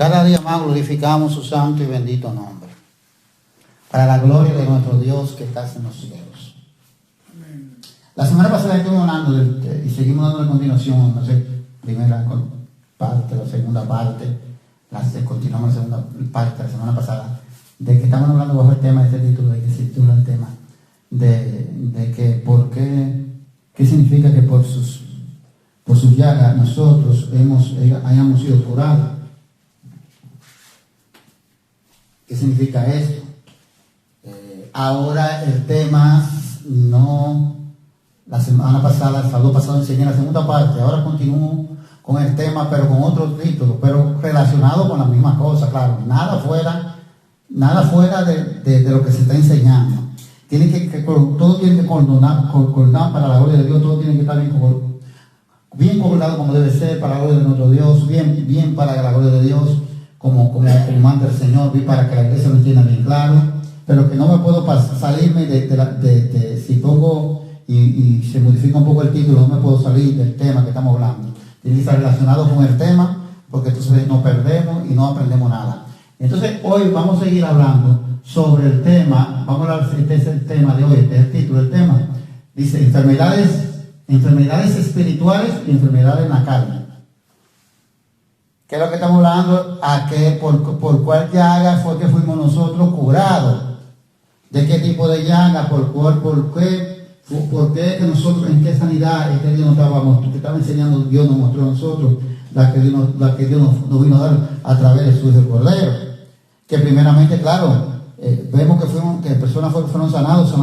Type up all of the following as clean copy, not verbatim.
Cada día más glorificamos su santo y bendito nombre, para la gloria de nuestro Dios que está en los cielos. Amén. La semana pasada estuvimos hablando y seguimos dando a continuación, no sé, primera parte, la segunda parte, continuamos la segunda parte de la semana pasada, de que estamos hablando bajo el tema, este título, de que se titula el tema, de que por qué significa que por sus llagas nosotros hayamos sido curados. ¿Qué significa esto? Ahora el tema la semana pasada, el sábado pasado enseñé la segunda parte, ahora continúo con el tema, pero con otro título, pero relacionado con la misma cosa, claro, nada fuera de lo que se está enseñando. Todo tiene que coordinar para la gloria de Dios, todo tiene que estar bien coordinado como debe ser para la gloria de nuestro Dios, bien para la gloria de Dios, como manda el Señor, para que la iglesia lo entienda bien claro, pero que no me puedo salirme si pongo y se modifica un poco el título, no me puedo salir del tema que estamos hablando. Tiene que estar relacionado con el tema, porque entonces nos perdemos y no aprendemos nada. Entonces hoy vamos a seguir hablando sobre el tema, vamos a hablar, este es el tema de hoy, este es el título del tema. Dice enfermedades espirituales y enfermedades en la carne. ¿Qué es lo que estamos hablando? ¿Por cuál llaga fue que fuimos nosotros curados? ¿De qué tipo de llaga? ¿Por qué que nosotros, en qué sanidad este Dios nos estaba enseñando, Dios nos mostró a nosotros, la que Dios nos vino a dar a través de su Cordero? Que primeramente, claro, vemos que personas fueron sanados,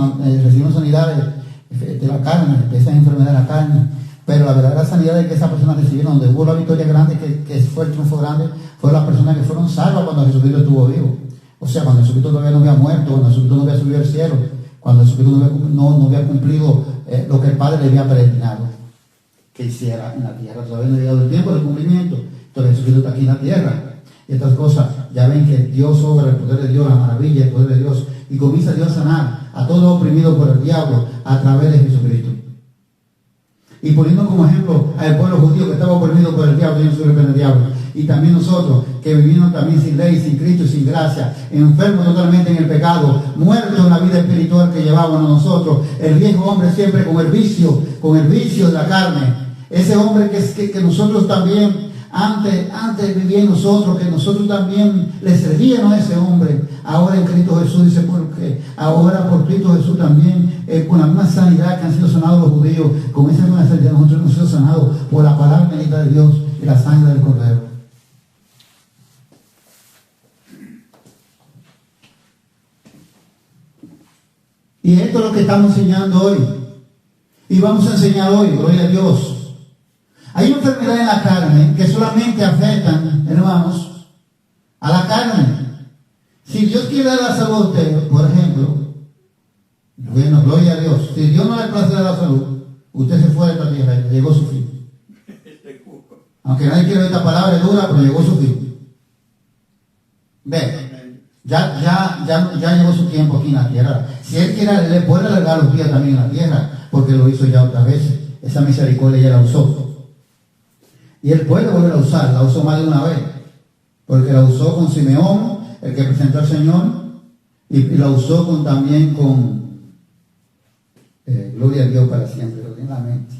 recibieron sanidades de la carne, de esas enfermedades de la carne. Pero la verdadera sanidad de que esas personas recibieron, donde hubo la victoria grande, que fue el triunfo grande, fueron las personas que fueron salvas cuando Jesucristo estuvo vivo. O sea, cuando Jesucristo todavía no había muerto, cuando Jesucristo no había subido al cielo, cuando Jesucristo no había cumplido lo que el Padre le había predestinado que hiciera en la tierra. Todavía no ha llegado el tiempo del cumplimiento. Entonces Jesucristo está aquí en la tierra. Y estas cosas, ya ven que Dios obra el poder de Dios, la maravilla, el poder de Dios, y comienza Dios a sanar a todo oprimido por el diablo a través de Jesucristo. Y poniendo como ejemplo al pueblo judío que estaba oprimido por el diablo y no se reprende el diablo. Y también nosotros que vivimos también sin ley, sin Cristo y sin gracia, enfermos totalmente en el pecado, muertos en la vida espiritual que llevábamos nosotros, el viejo hombre siempre con el vicio de la carne. Ese hombre que nosotros también antes vivía en nosotros, que nosotros también le servíamos a ese hombre. Ahora en Cristo Jesús dice, porque ahora por Cristo Jesús también, con la misma sanidad que han sido sanados los judíos, con esa misma sanidad nosotros hemos sido sanados por la palabra bendita de Dios y la sangre del Cordero. Y esto es lo que estamos enseñando hoy. Y vamos a enseñar hoy, gloria a Dios. Hay enfermedades en la carne que solamente afectan, hermanos, a la carne. Si Dios quiere dar la salud a usted, por ejemplo, bueno, gloria a Dios. Si Dios no le place dar la salud, usted se fue de esta tierra y llegó su fin. Aunque nadie quiere esta palabra, es dura, pero llegó su fin. Ve, ya llegó su tiempo aquí en la tierra. Si Él quiere, le puede alargar los días también en la tierra, porque lo hizo ya otra vez. Esa misericordia ya la usó. Y Él puede volver a usar, la usó más de una vez, porque la usó con Simeón, el que presentó al Señor, y la usó también con gloria a Dios para siempre, lo tiene en la mente.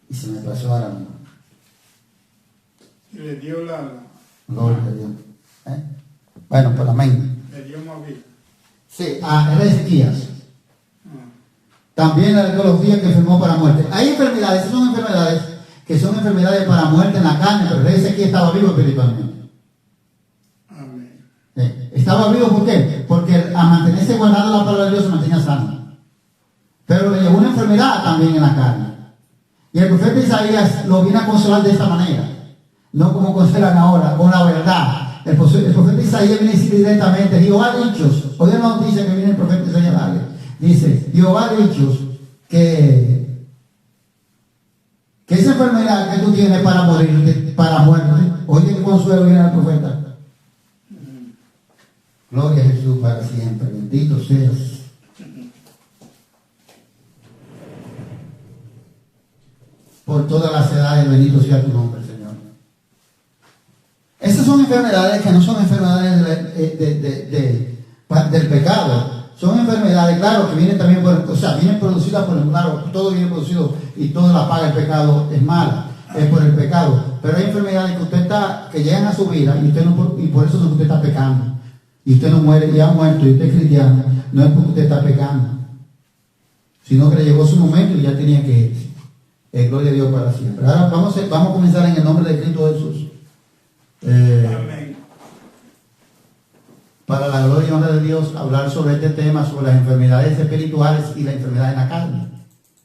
Y se me pasó ahora mismo. Y le dio la gloria a Dios. Bueno, pues amén. Le dio más vida. Sí, era Ezequías. También le dio los días que enfermó para muerte. Hay enfermedades, esas son enfermedades que son enfermedades para muerte en la carne, pero el rey Ezequías estaba vivo espiritualmente. Amén. Estaba vivo, ¿por qué? Porque a mantenerse guardado la palabra de Dios se mantenía sano. Pero le llegó una enfermedad también en la carne. Y el profeta Isaías lo viene a consolar de esta manera. No como consuelan ahora, con la verdad. El profeta Isaías viene a decir directamente, Jehová ha dicho, hoy es la noticia que viene el profeta Isaías a darle. Dice, Jehová ha dicho que esa enfermedad que tú tienes para morir, para muerte, oye qué consuelo viene al profeta. Gloria a Jesús para siempre, bendito seas. Por todas las edades, bendito sea tu nombre, Señor. Estas son enfermedades que no son enfermedades del pecado. Son enfermedades, claro, que vienen también vienen producidas por el claro, todo viene producido y toda la paga del pecado es mala, es por el pecado. Pero hay enfermedades que llegan a su vida y por eso no usted está pecando. Y usted no muere, ya ha muerto y usted es cristiano, no es porque usted está pecando, sino que le llegó su momento y ya tenía que irse. Gloria a Dios para siempre. Ahora vamos a comenzar en el nombre de Cristo Jesús. Amén. Para la gloria y honra de Dios, hablar sobre este tema, sobre las enfermedades espirituales y la enfermedad en la carne.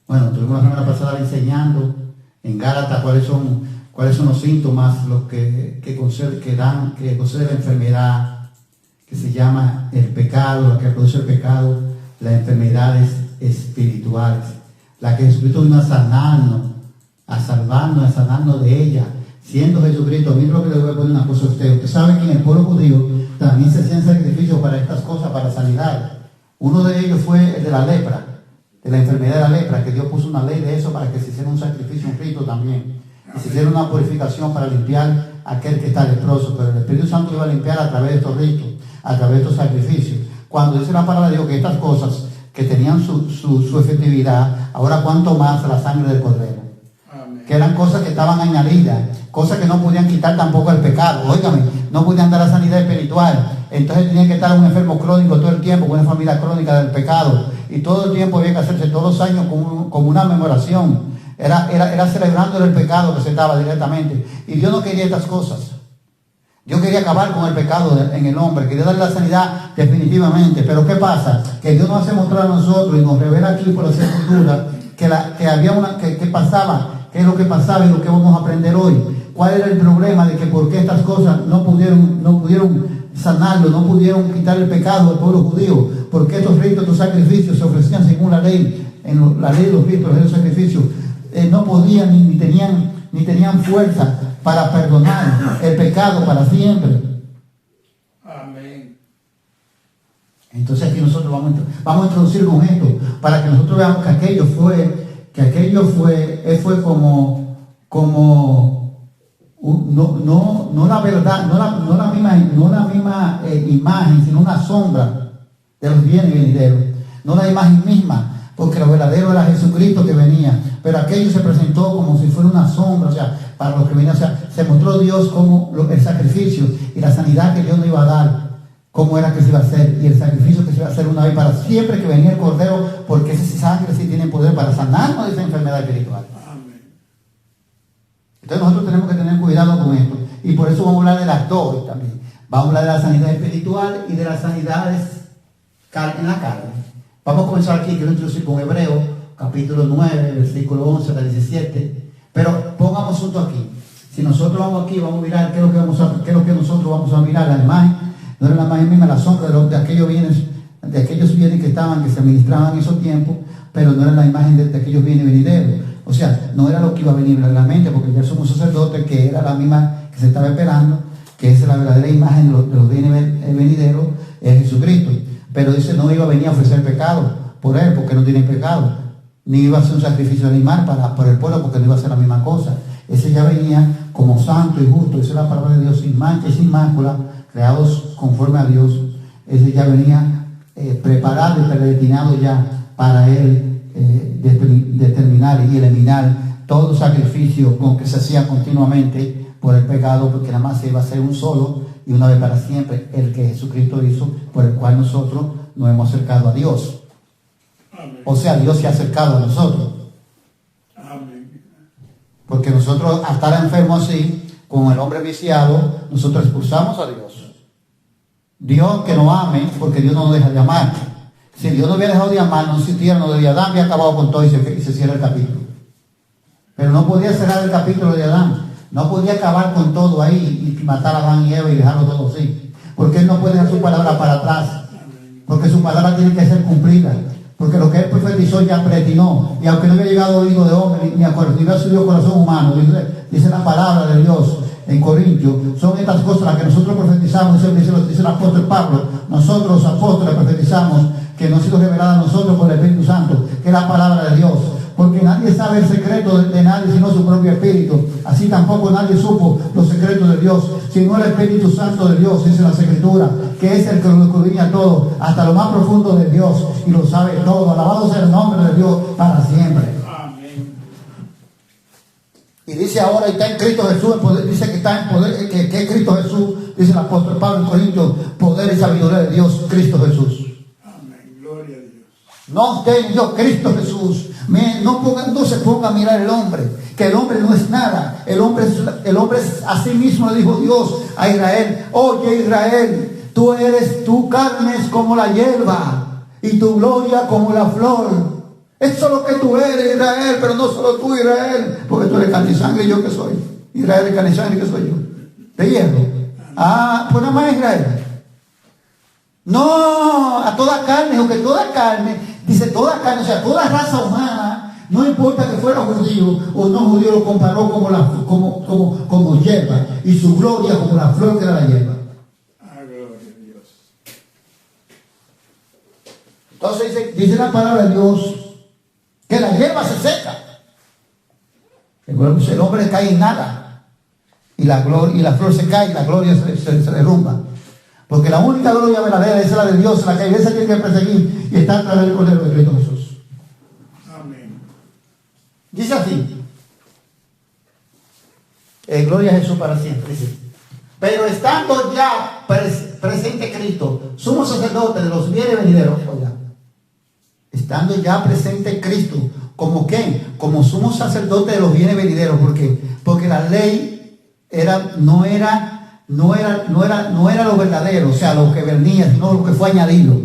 Bueno, estuvimos la semana pasada enseñando en Gálatas cuáles son los síntomas los que concede la enfermedad que se llama el pecado, la que produce el pecado, las enfermedades espirituales, la que Jesucristo vino a sanarnos, a salvarnos, a sanarnos de ella, siendo Jesucristo. Miren lo que le voy a poner una cosa a usted. Usted sabe que en el pueblo judío también se hacían sacrificios para estas cosas, para sanidad. Uno de ellos fue el de la lepra, de la enfermedad de la lepra, que Dios puso una ley de eso para que se hiciera un sacrificio, un rito también. Y se hiciera una purificación para limpiar a aquel que está leproso. Pero el Espíritu Santo iba a limpiar a través de estos ritos, a través de estos sacrificios. Cuando dice la palabra de Dios que estas cosas que tenían su efectividad, ahora cuánto más la sangre del Cordero. Amén. Que eran cosas que estaban añadidas, cosas que no podían quitar tampoco el pecado. Óigame, no podían dar la sanidad espiritual. Entonces tenía que estar un enfermo crónico todo el tiempo, con una familia crónica del pecado. Y todo el tiempo había que hacerse todos los años como una memoración. Era celebrando el pecado que se estaba directamente. Y Dios no quería estas cosas. Dios quería acabar con el pecado en el hombre, quería darle la sanidad definitivamente. Pero ¿qué pasa? Que Dios nos hace mostrar a nosotros y nos revela aquí por la Escritura que había que pasaba, qué es lo que pasaba y lo que vamos a aprender hoy. ¿Cuál era el problema de que por qué estas cosas no pudieron sanarlo, no pudieron quitar el pecado del pueblo judío? Porque estos ritos, estos sacrificios se ofrecían según la ley, en la ley de los ritos, de los sacrificios, no podían ni tenían fuerza para perdonar el pecado para siempre. Amén. Entonces aquí nosotros vamos a introducir con esto para que nosotros veamos que aquello fue como no la verdad, no la misma imagen, sino una sombra de los bienes venideros, no la imagen misma, porque lo verdadero era Jesucristo que venía, pero aquello se presentó como si fuera una sombra, o sea, para los que venían, o sea, se mostró Dios como el sacrificio y la sanidad que Dios nos iba a dar, cómo era que se iba a hacer, y el sacrificio que se iba a hacer una vez para siempre que venía el Cordero, porque ese sangre sí tiene poder para sanarnos de esa enfermedad espiritual. Amén. Entonces nosotros tenemos que tener cuidado con esto, y por eso vamos a hablar de las dos también. Vamos a hablar de la sanidad espiritual y de las sanidades en la carne. Vamos a comenzar aquí, quiero introducir con Hebreo, capítulo 9, versículo 11 al 17. Pero pongamos asunto aquí. Si nosotros vamos aquí, vamos a mirar qué es lo que nosotros vamos a mirar. La imagen, no era la imagen misma, la sombra de aquellos bienes que se ministraban en esos tiempos, pero no era la imagen de aquellos bienes venideros. O sea, no era lo que iba a venir realmente, porque ya somos sacerdotes, que era la misma que se estaba esperando, que es la verdadera imagen de los bienes venideros, es Jesucristo. Pero dice, no iba a venir a ofrecer pecado por él, porque no tiene pecado, ni iba a hacer un sacrificio animal por el pueblo, porque no iba a hacer la misma cosa. Ese ya venía como santo y justo, esa es la palabra de Dios, sin mancha y sin mácula, creados conforme a Dios. Ese ya venía preparado y predestinado ya para él determinar y eliminar todo sacrificio con que se hacía continuamente por el pecado, porque nada más se iba a hacer un solo y una vez para siempre, el que Jesucristo hizo, por el cual nosotros nos hemos acercado a Dios. Amén. O sea, Dios se ha acercado a nosotros. Amén. Porque nosotros, al estar enfermos así, con el hombre viciado, nosotros expulsamos a Dios. Dios que nos ame, porque Dios no nos deja de amar. Si Dios no hubiera dejado de amar, no existiera, no de Adán, había acabado con todo y se cierra el capítulo. Pero no podía cerrar el capítulo de Adán. No podía acabar con todo ahí y matar a Adán y Eva y dejarlo todo así. Porque Él no puede dejar su palabra para atrás. Porque su palabra tiene que ser cumplida. Porque lo que Él profetizó ya predestinó. Y aunque no había llegado oído de hombre, ni a subido corazón humano, dice la palabra de Dios en Corintios, son estas cosas las que nosotros profetizamos, dice el apóstol Pablo. Nosotros los apóstoles profetizamos que nos ha sido revelada a nosotros por el Espíritu Santo, que es la palabra de Dios. porque nadie sabe el secreto de nadie sino su propio espíritu. Así tampoco nadie supo los secretos de Dios, sino el Espíritu Santo de Dios, dice la Escritura, que es el que lo escudriña todo, hasta lo más profundo de Dios, y lo sabe todo. Alabado sea el nombre de Dios para siempre. Amén. Y dice ahora, y está en Cristo Jesús, dice que está en poder, que es Cristo Jesús, dice el apóstol Pablo en Corintios, poder y sabiduría de Dios, Cristo Jesús. Amén. Gloria a Dios. No usted, yo, Cristo Jesús. No se ponga a mirar el hombre, que el hombre no es nada. El hombre es así mismo, le dijo Dios a Israel: oye Israel, tu carne es como la hierba y tu gloria como la flor. Eso es lo que tú eres, Israel, pero no solo tú, Israel, porque tú eres carne y sangre, y yo que soy. Israel es carne y sangre, que soy yo. De hierro. Pues nada más Israel. No, a toda carne, aunque toda carne, dice toda carne, o sea, toda raza humana, no importa que fuera judío o no judío, lo comparó como hierba, y su gloria como la flor que era la hierba. Gloria a Dios. Entonces dice la palabra de Dios que la hierba se seca, el hombre cae en nada, y la flor se cae y la gloria se derrumba. Porque la única gloria verdadera es la de Dios, la que la iglesia tiene que perseguir, y está a través del Cordero de Cristo Jesús. Amén. Dice así: gloria a Jesús para siempre. Dice: pero estando ya presente Cristo, sumo sacerdote de los bienes venideros, oiga, estando ya presente Cristo, ¿como qué? Como sumo sacerdote de los bienes venideros. ¿Por qué? Porque la ley no era lo verdadero, o sea, lo que venía, sino lo que fue añadido.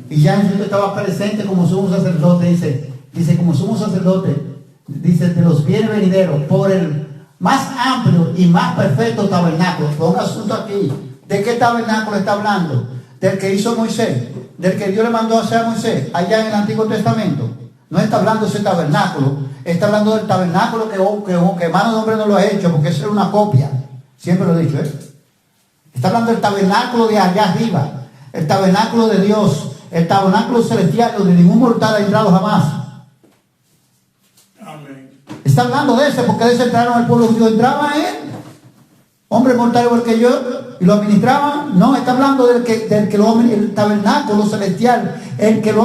Y ya Jesús estaba presente como sumo sacerdote, dice como sumo sacerdote, dice, de los bienes venideros, por el más amplio y más perfecto tabernáculo. Ponga asunto aquí. ¿De qué tabernáculo está hablando? Del que hizo Moisés, del que Dios le mandó a hacer a Moisés, allá en el Antiguo Testamento. No está hablando de ese tabernáculo, está hablando del tabernáculo que mano de hombre no lo ha hecho, porque eso era una copia. Siempre lo he dicho, Está hablando del tabernáculo de allá arriba, el tabernáculo de Dios, el tabernáculo celestial, donde ningún mortal ha entrado jamás. Amén. Está hablando de ese, porque de ese entraron el pueblo judío, entraba él, hombre mortal igual que yo, y lo administraban. No, está hablando el tabernáculo celestial, del que lo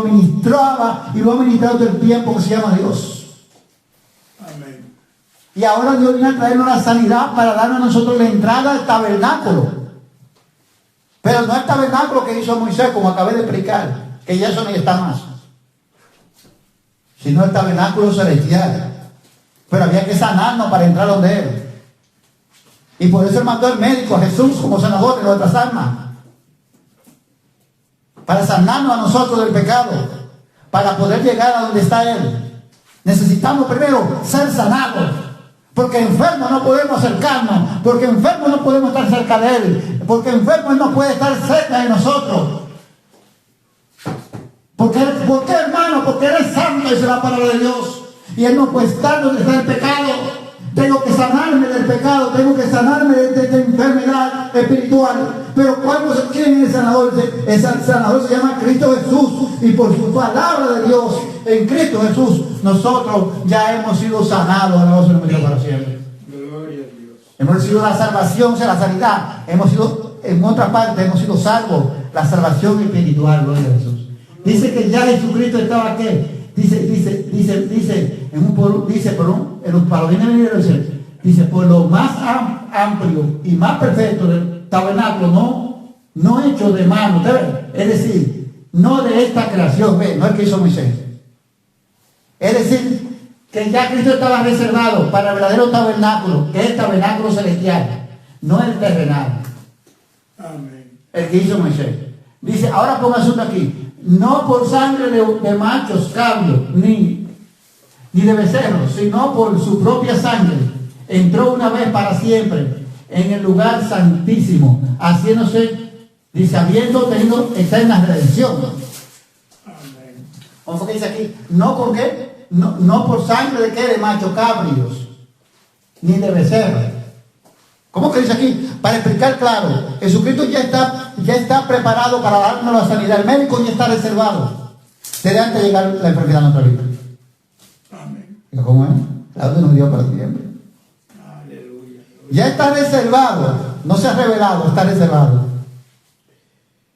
administraba y lo ha administrado todo el tiempo, que se llama Dios. Y ahora Dios viene a traernos la sanidad para darnos a nosotros la entrada al tabernáculo. Pero no el tabernáculo que hizo Moisés, como acabé de explicar, que ya eso ni está más, sino el tabernáculo celestial. Pero había que sanarnos para entrar donde Él. Y por eso Él mandó al médico, a Jesús, como sanador de nuestras almas, para sanarnos a nosotros del pecado, para poder llegar a donde está Él. Necesitamos primero ser sanados. Porque enfermos no podemos acercarnos, porque enfermos no podemos estar cerca de Él, porque enfermos no puede estar cerca de nosotros. ¿Por qué, hermano? Porque Él es santo, dice la palabra de Dios, y Él no puede estar donde está el pecado. Tengo que sanarme del pecado, tengo que sanarme de esta enfermedad espiritual. Pero ¿quién es el sanador? El sanador se llama Cristo Jesús, y por su palabra de Dios, en Cristo Jesús, nosotros ya hemos sido sanados. Alabado sea el nombre de Dios para siempre. Gloria a Dios. Hemos recibido la salvación, o sea, la sanidad. Hemos sido, en otra parte, hemos sido salvos. La salvación espiritual, gloria a Jesús. Dice que ya Jesucristo estaba aquí. Dice, por lo más amplio y más perfecto del tabernáculo, no hecho de mano, es decir, no de esta creación, no el que hizo Moisés. Es decir, que ya Cristo estaba reservado para el verdadero tabernáculo, que es el tabernáculo celestial, no el terrenal. Amén. El que hizo Moisés. Dice, ahora ponga asunto aquí. No por sangre de machos cabros, ni de becerros, sino por su propia sangre. Entró una vez para siempre en el lugar santísimo, haciéndose, dice, habiendo tenido eterna redención. Amén. ¿Cómo que dice aquí? ¿No por qué? No por sangre de qué, de machos cabros, ni de becerros. ¿Cómo que dice aquí? Para explicar claro, Jesucristo ya está preparado para darnos la sanidad. El médico ya está reservado desde antes de llegar la enfermedad a nuestra vida. ¿Cómo es? La luz nos dio para siempre. Aleluya. Ya está reservado, no se ha revelado, está reservado.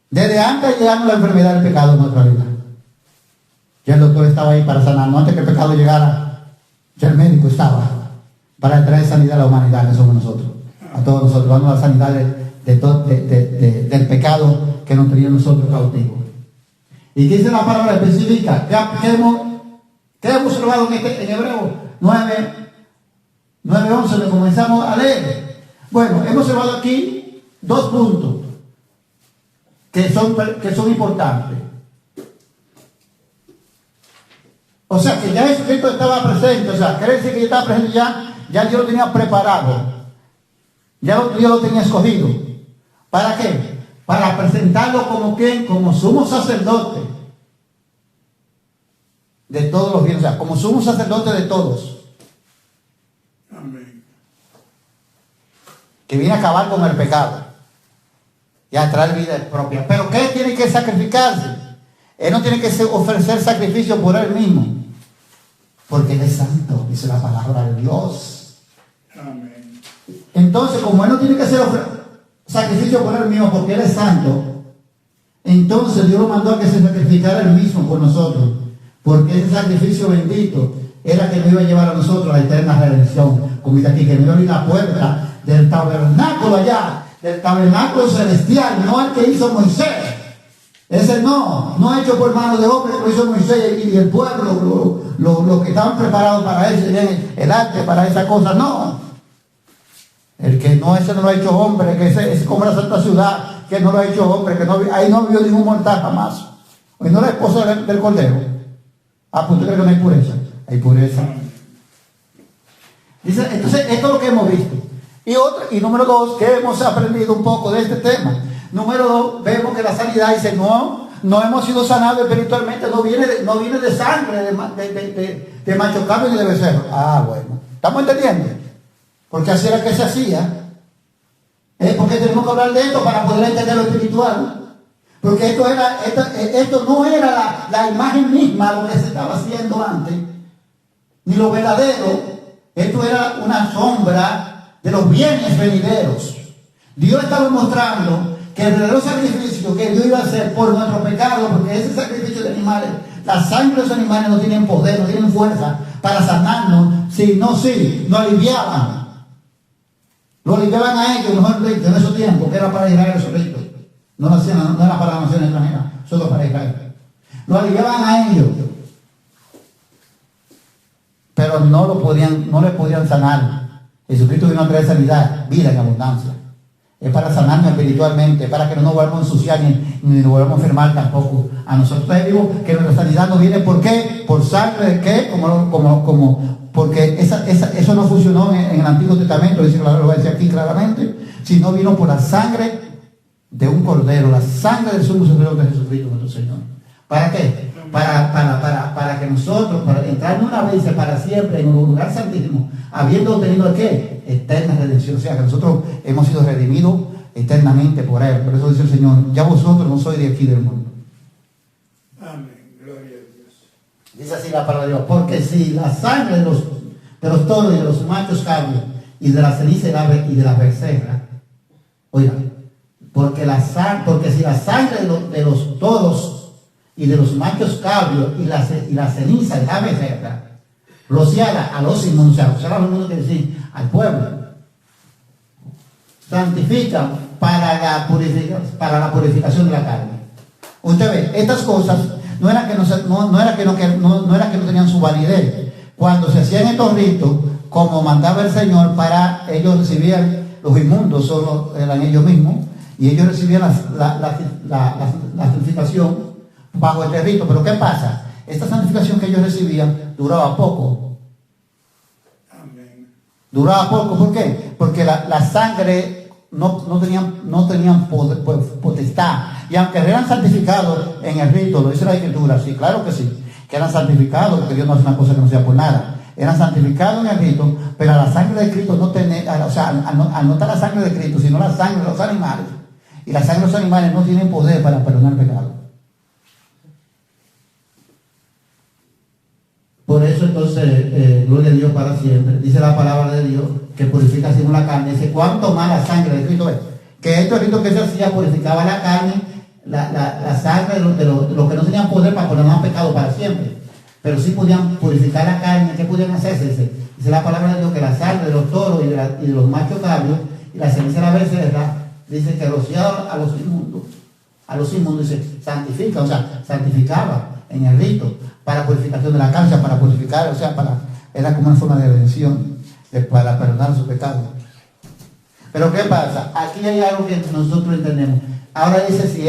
Desde antes llegando la enfermedad del pecado en nuestra vida. Ya el doctor estaba ahí para sanarnos. Antes que el pecado llegara, ya el médico estaba para traer sanidad a la humanidad, que somos nosotros. A todos nosotros, dando la sanidad del pecado que nos tenía nosotros cautivos. ¿Y qué dice la palabra específica? ¿Qué hemos observado en Hebreo 9:11, donde comenzamos a leer? Bueno, hemos observado aquí 2 puntos que son importantes. O sea, que ya Jesucristo estaba presente. O sea, quiere decir que ya estaba presente, ya Dios lo tenía preparado. Dios lo tenía escogido. ¿Para qué? Para presentarlo como ¿quién? Como sumo sacerdote de todos los bienes. O sea, como sumo sacerdote de todos. Amén. Que viene a acabar con el pecado y a traer vida propia. Pero ¿qué tiene que sacrificarse? Él no tiene que ofrecer sacrificio por él mismo, porque él es santo, dice la palabra de Dios. Amén. Entonces, como él no tiene que hacer sacrificio por él mismo, porque él es santo, entonces Dios lo mandó a que se sacrificara él mismo por nosotros, porque ese sacrificio bendito era que nos iba a llevar a nosotros a la eterna redención. Como dice aquí, que nos iba a abrir la puerta del tabernáculo allá, del tabernáculo celestial, no el que hizo Moisés. Ese no hecho por mano de hombre, lo hizo Moisés y el pueblo, los que estaban preparados para eso, tenían el arte para esa cosa. No, el que no, ese no lo ha hecho hombre, que ese es como la Santa Ciudad, que no lo ha hecho hombre, que no, ahí no vio ningún mortal jamás. Hoy no la esposa del Cordero. Ah, pues usted cree que no hay pureza. Hay pureza. Dice, entonces, esto es lo que hemos visto. Y número 2, que hemos aprendido un poco de este tema. Número 2, vemos que la sanidad dice, no hemos sido sanados espiritualmente, no viene de sangre, de macho cabrio ni de becerro. Ah, bueno. ¿Estamos entendiendo? Porque así era que se hacía. Porque tenemos que hablar de esto para poder entender lo espiritual. Porque esto no era la imagen misma lo que se estaba haciendo antes, ni lo verdadero. Esto era una sombra de los bienes venideros. Dios estaba mostrando que el verdadero sacrificio que Dios iba a hacer por nuestro pecado, porque ese sacrificio de animales, la sangre de los animales no tienen poder, no tienen fuerza para sanarnos, nos aliviaban. Lo aliviaban a ellos, mejor en esos tiempos, que era para Israel solito. No era para la nación extranjera, solo para Israel. Lo aliviaban a ellos, pero no le podían sanar. Jesucristo vino a traer sanidad, vida en abundancia. Es para sanarnos espiritualmente, para que no nos volvamos a ensuciar ni nos volvamos a enfermar tampoco. A nosotros digo que nuestra sanidad no viene, ¿por qué? Por sangre de qué, porque eso no funcionó en el Antiguo Testamento, dice, lo va a decir aquí claramente, sino vino por la sangre de un cordero, la sangre del sumo sacerdote de Jesucristo nuestro Señor. ¿Para qué? Para que nosotros, para entrar una vez para siempre en un lugar santísimo, habiendo obtenido ¿qué? Eterna redención. O sea, que nosotros hemos sido redimidos eternamente por Él. Por eso dice el Señor, ya vosotros no sois de aquí del mundo. Amén. Gloria a Dios. Dice así la palabra de Dios, porque si la sangre de los toros y de los machos cabros y de la ceniza y de la becerra, oiga, porque si la sangre de los toros y de los machos cabrios y la ceniza de la becerra rociada a los inmundos, o sea, a los inmundos quiere decir al pueblo, santifican para la purificación de la carne. Usted ve, estas cosas no era que no tenían su validez. Cuando se hacían estos ritos, como mandaba el Señor, para ellos recibían los inmundos, solo eran ellos mismos, y ellos recibían la santificación bajo este rito. Pero ¿qué pasa? Esta santificación que ellos recibían duraba poco. Amén. Duraba poco, ¿por qué? Porque la sangre no tenían potestad. Y aunque eran santificados en el rito, lo dice la Escritura, sí, claro que sí, que eran santificados, porque Dios no hace una cosa que no sea por nada. Eran santificados en el rito, pero la sangre de Cristo no tenía, o sea, al no estar la sangre de Cristo, sino la sangre de los animales. Y la sangre de los animales no tienen poder para perdonar pecado. Por por eso entonces, gloria a Dios para siempre. Dice la palabra de Dios que purifica según la carne. Dice, cuánto más la sangre de Cristo es. Que estos ritos que se hacía purificaba la carne, la sangre de los que no tenían poder para poner más pecado para siempre. Pero sí podían purificar la carne. ¿Qué podían hacerse? Dice la palabra de Dios que la sangre de los toros y de los machos cabros y la ceniza de la becerra, dice que rociaba a los inmundos, dice, santifica, o sea, santificaba en el rito para purificación de la cancha, para purificar, o sea, era como una forma de redención, para perdonar su pecado. Pero ¿qué pasa? Aquí hay algo que nosotros entendemos. Ahora dice, si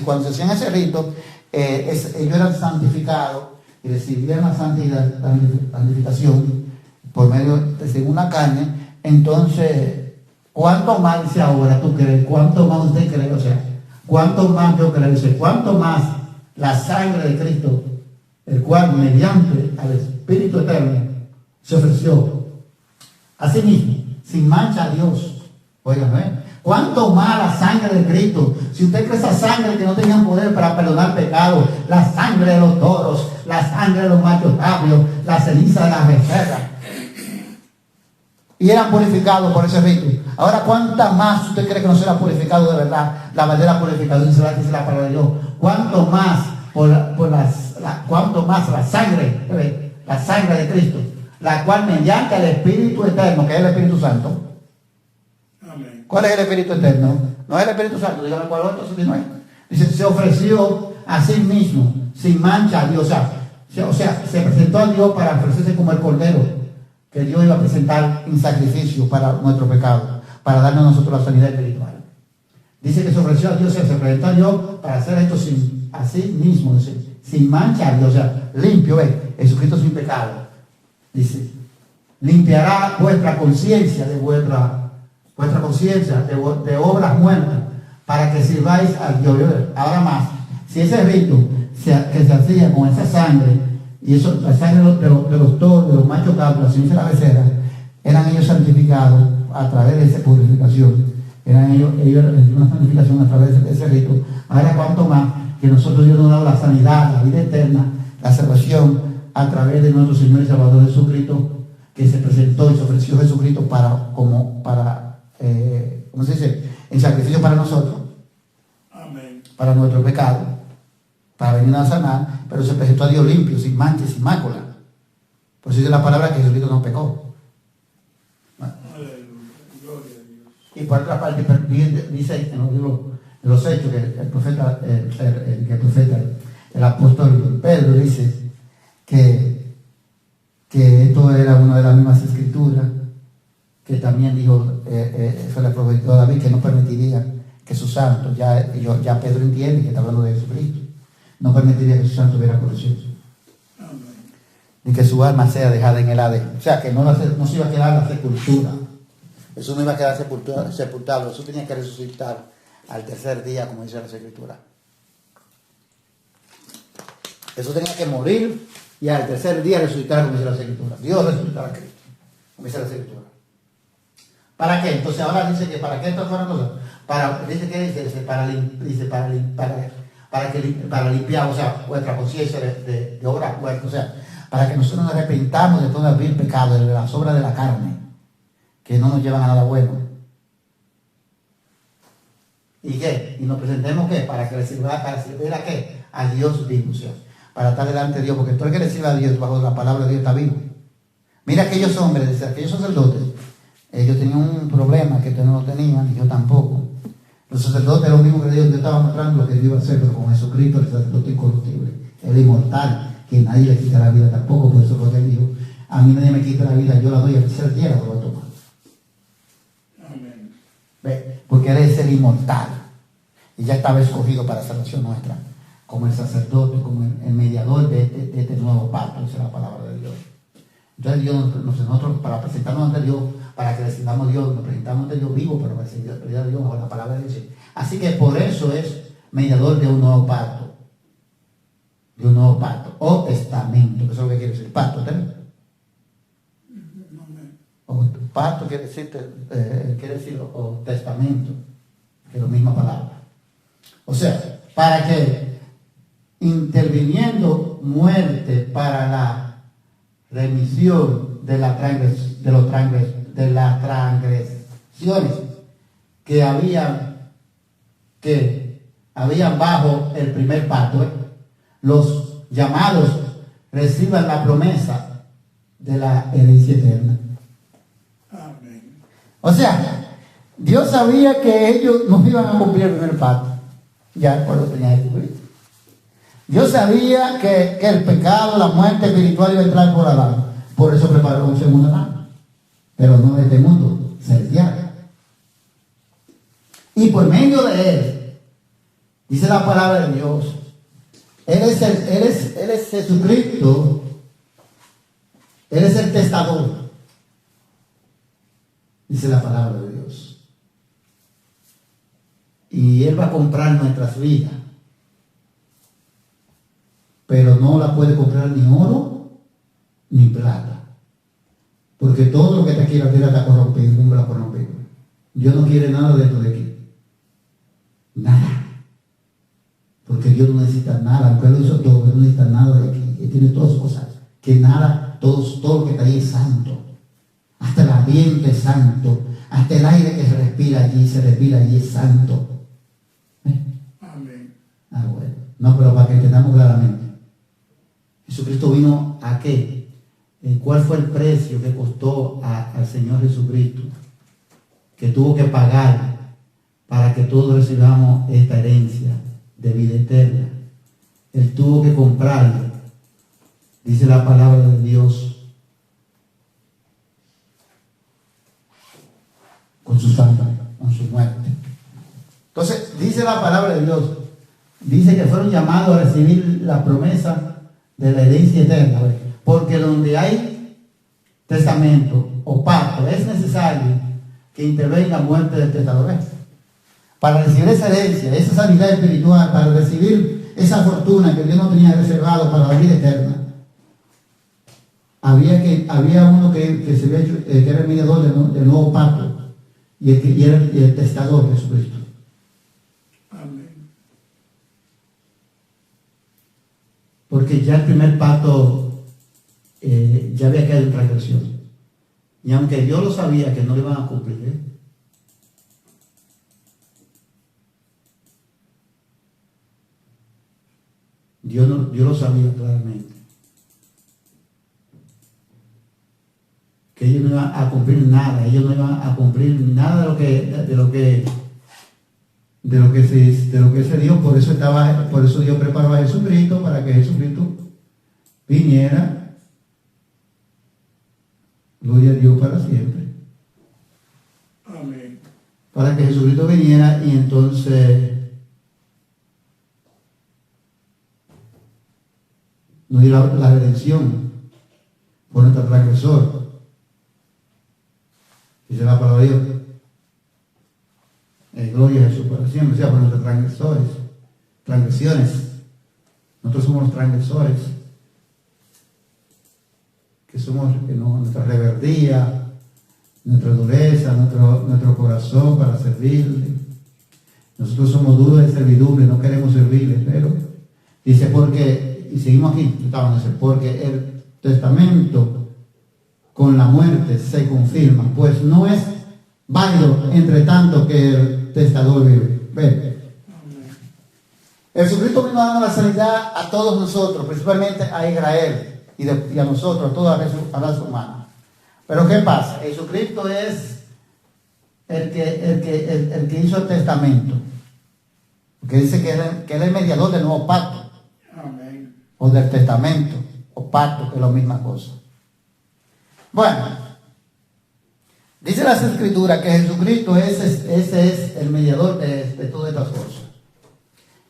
cuando se hacían ese rito, ellos eran santificados y recibían la santidad, la santificación por medio de según la carne, entonces, ¿cuánto más dice ahora tú crees? ¿Cuánto más usted cree? O sea, ¿cuánto más yo creo? Dice, ¿cuánto más la sangre de Cristo, el cual mediante al Espíritu Eterno se ofreció a sí mismo, sin mancha a Dios? Oigan, ¿cuánto más la sangre de Cristo? Si usted cree esa sangre que no tenían poder para perdonar pecados, la sangre de los toros, la sangre de los machos cabros, la ceniza de las becerras, y eran purificados por ese rito. Ahora, ¿cuánta más usted cree que no será purificado de verdad? La verdadera purificación será, dice la palabra de Dios. ¿Cuánto más cuánto más la sangre de Cristo, la cual mediante el Espíritu Eterno, que es el Espíritu Santo? Amén. ¿Cuál es el Espíritu Eterno? No es el Espíritu Santo, dígame cuál es, entonces no es. Dice, se ofreció a sí mismo, sin mancha a Dios. O sea, se presentó a Dios para ofrecerse como el Cordero que Dios iba a presentar en sacrificio para nuestro pecado, para darnos a nosotros la sanidad espiritual. Dice que se ofreció a Dios, se presentó a Dios para hacer esto a sí mismo, dice, sin mancha a Dios, o sea, limpio, Jesucristo sin pecado. Dice, limpiará vuestra conciencia de vuestra conciencia de obras muertas, para que sirváis al Dios. Ahora más, si ese rito que se hacía con esa sangre, y eso, la sangre de los toros, de los machos cabros, la ceniza de la becerra, eran ellos santificados a través de esa purificación. Eran ellos recibieron una santificación a través de ese rito. Ahora cuánto más que nosotros Dios nos ha dado la sanidad, la vida eterna, la salvación a través de nuestro Señor y Salvador Jesucristo, que se presentó y se ofreció Jesucristo ¿cómo se dice? En sacrificio para nosotros. Amén. Para nuestro pecado, para venir a sanar, pero se presentó a Dios limpio, sin mancha, sin mácula. Por eso dice la palabra que Jesucristo no pecó. Y por otra parte, dice en los hechos que el apóstol Pedro dice que esto era una de las mismas escrituras que también dijo, fue el profeta David, que no permitiría que sus santos, ya Pedro entiende que está hablando de Jesucristo, no permitiría que sus santos hubiera corrupción, ni que su alma sea dejada en el Hades. O sea, que no se iba a quedar la sepultura. Jesús no iba a quedar sepultado. Jesús tenía que resucitar al tercer día, como dice la Escritura. Jesús tenía que morir y al tercer día resucitar, como dice la Escritura. Dios resucitará a Cristo, como dice la Escritura. ¿Para qué? Entonces ahora dice que para qué estas fueron cosas. Para limpiar, o sea, vuestra conciencia de obras muertas, o sea, para que nosotros nos arrepentamos de todo el vil pecado, de las obras de la carne, que no nos llevan a nada bueno. ¿Y qué? Y nos presentemos ¿qué? Para servir a qué? A Dios vivo, o sea, para estar delante de Dios, porque todo el que le sirve a Dios bajo la palabra de Dios está vivo. Mira aquellos hombres, aquellos sacerdotes, ellos tenían un problema que ustedes no lo tenían, y yo tampoco. Los sacerdotes, lo mismo que Dios estaba mostrando lo que Dios iba a hacer, pero con Jesucristo, el sacerdote incorruptible, el inmortal, que nadie le quita la vida tampoco, por eso fue que él dijo, a mí nadie me quita la vida, yo la doy al tercer día, la voy a tomar. Amén. ¿Ve? Porque él es el inmortal, y ya estaba escogido para salvación nuestra, como el sacerdote, como el mediador de este nuevo pacto, esa es la palabra de Dios. Entonces Dios, nosotros, para presentarnos ante Dios, para que le sintamos a Dios, nos presentamos ante Dios vivo, pero para servir a Dios bajo la palabra de Dios. Así que por eso es mediador de un nuevo pacto. De un nuevo pacto. O testamento, que eso es lo que quiere decir. Pacto, ¿verdad? O pacto quiere decir o testamento, que es la misma palabra. O sea, para que interviniendo muerte para la remisión de las transgresiones que habían bajo el primer pacto, los llamados reciban la promesa de la herencia eterna. Amén. O sea, Dios sabía que ellos no iban a cumplir el primer pacto. Ya por lo tenía Jesucristo. Dios sabía que el pecado, la muerte espiritual iba a entrar por Adán. Por eso preparó un segundo Adán. Pero no de este mundo, celestial. Y por medio de él, dice la palabra de Dios, Él es Jesucristo, Él es el testador, dice la palabra de Dios. Y Él va a comprar nuestras vidas, pero no la puede comprar ni oro ni plata, porque todo lo que te quiera tirar está corrompido, la corrompido. Dios no quiere nada dentro de aquí, nada. Porque Dios no necesita nada, aunque Él lo hizo todo, Él no necesita nada de aquí. Él tiene todas sus cosas. Que nada, todo lo que está ahí es santo. Hasta el ambiente es santo. Hasta el aire que se respira allí es santo. Amén. Bueno. No, pero para que entendamos claramente. Jesucristo vino ¿a qué? ¿Cuál fue el precio que costó al Señor Jesucristo? Que tuvo que pagar para que todos recibamos esta herencia de vida eterna. Él tuvo que comprarlo, dice la palabra de Dios, con su sangre, con su muerte. Entonces, dice la palabra de Dios, dice que fueron llamados a recibir la promesa de la herencia eterna, porque donde hay testamento o pacto es necesario que intervenga muerte del testador. Para recibir esa herencia, esa sanidad espiritual, para recibir esa fortuna que Dios no tenía reservado para la vida eterna, había uno que se había hecho, que era el mediador del nuevo pacto, y era el testador de Jesucristo. Amén. Porque ya el primer pacto ya había caído en transgresión. Y aunque Dios lo sabía que no lo iban a cumplir, Dios lo sabía claramente. Que ellos no iban a cumplir nada, ellos no iban a cumplir nada de lo que se dio. Por eso Dios preparó a Jesucristo, para que Jesucristo viniera. Gloria a Dios para siempre. Amén. Para que Jesucristo viniera y entonces nos diera la redención por nuestro transgresor. Dice la palabra de Dios. Gloria a Jesús para siempre, o sea, por nuestros transgresiones. Nosotros somos los transgresores, que somos nuestra reverdía, nuestra dureza, nuestro corazón para servirle. Nosotros somos duros de servidumbre, no queremos servirle, pero dice porque, y seguimos aquí, porque el testamento con la muerte se confirma, pues no es válido entre tanto que el testador vive. Ven. Jesucristo vino dando la sanidad a todos nosotros, principalmente a Israel y a nosotros, a toda la raza humana. Pero ¿qué pasa? Jesucristo es el que hizo el testamento, porque dice que Él es el mediador del nuevo pacto. Amén. O del testamento, o pacto, que es la misma cosa. Bueno, dice las Escrituras que Jesucristo ese es el mediador de todas estas cosas.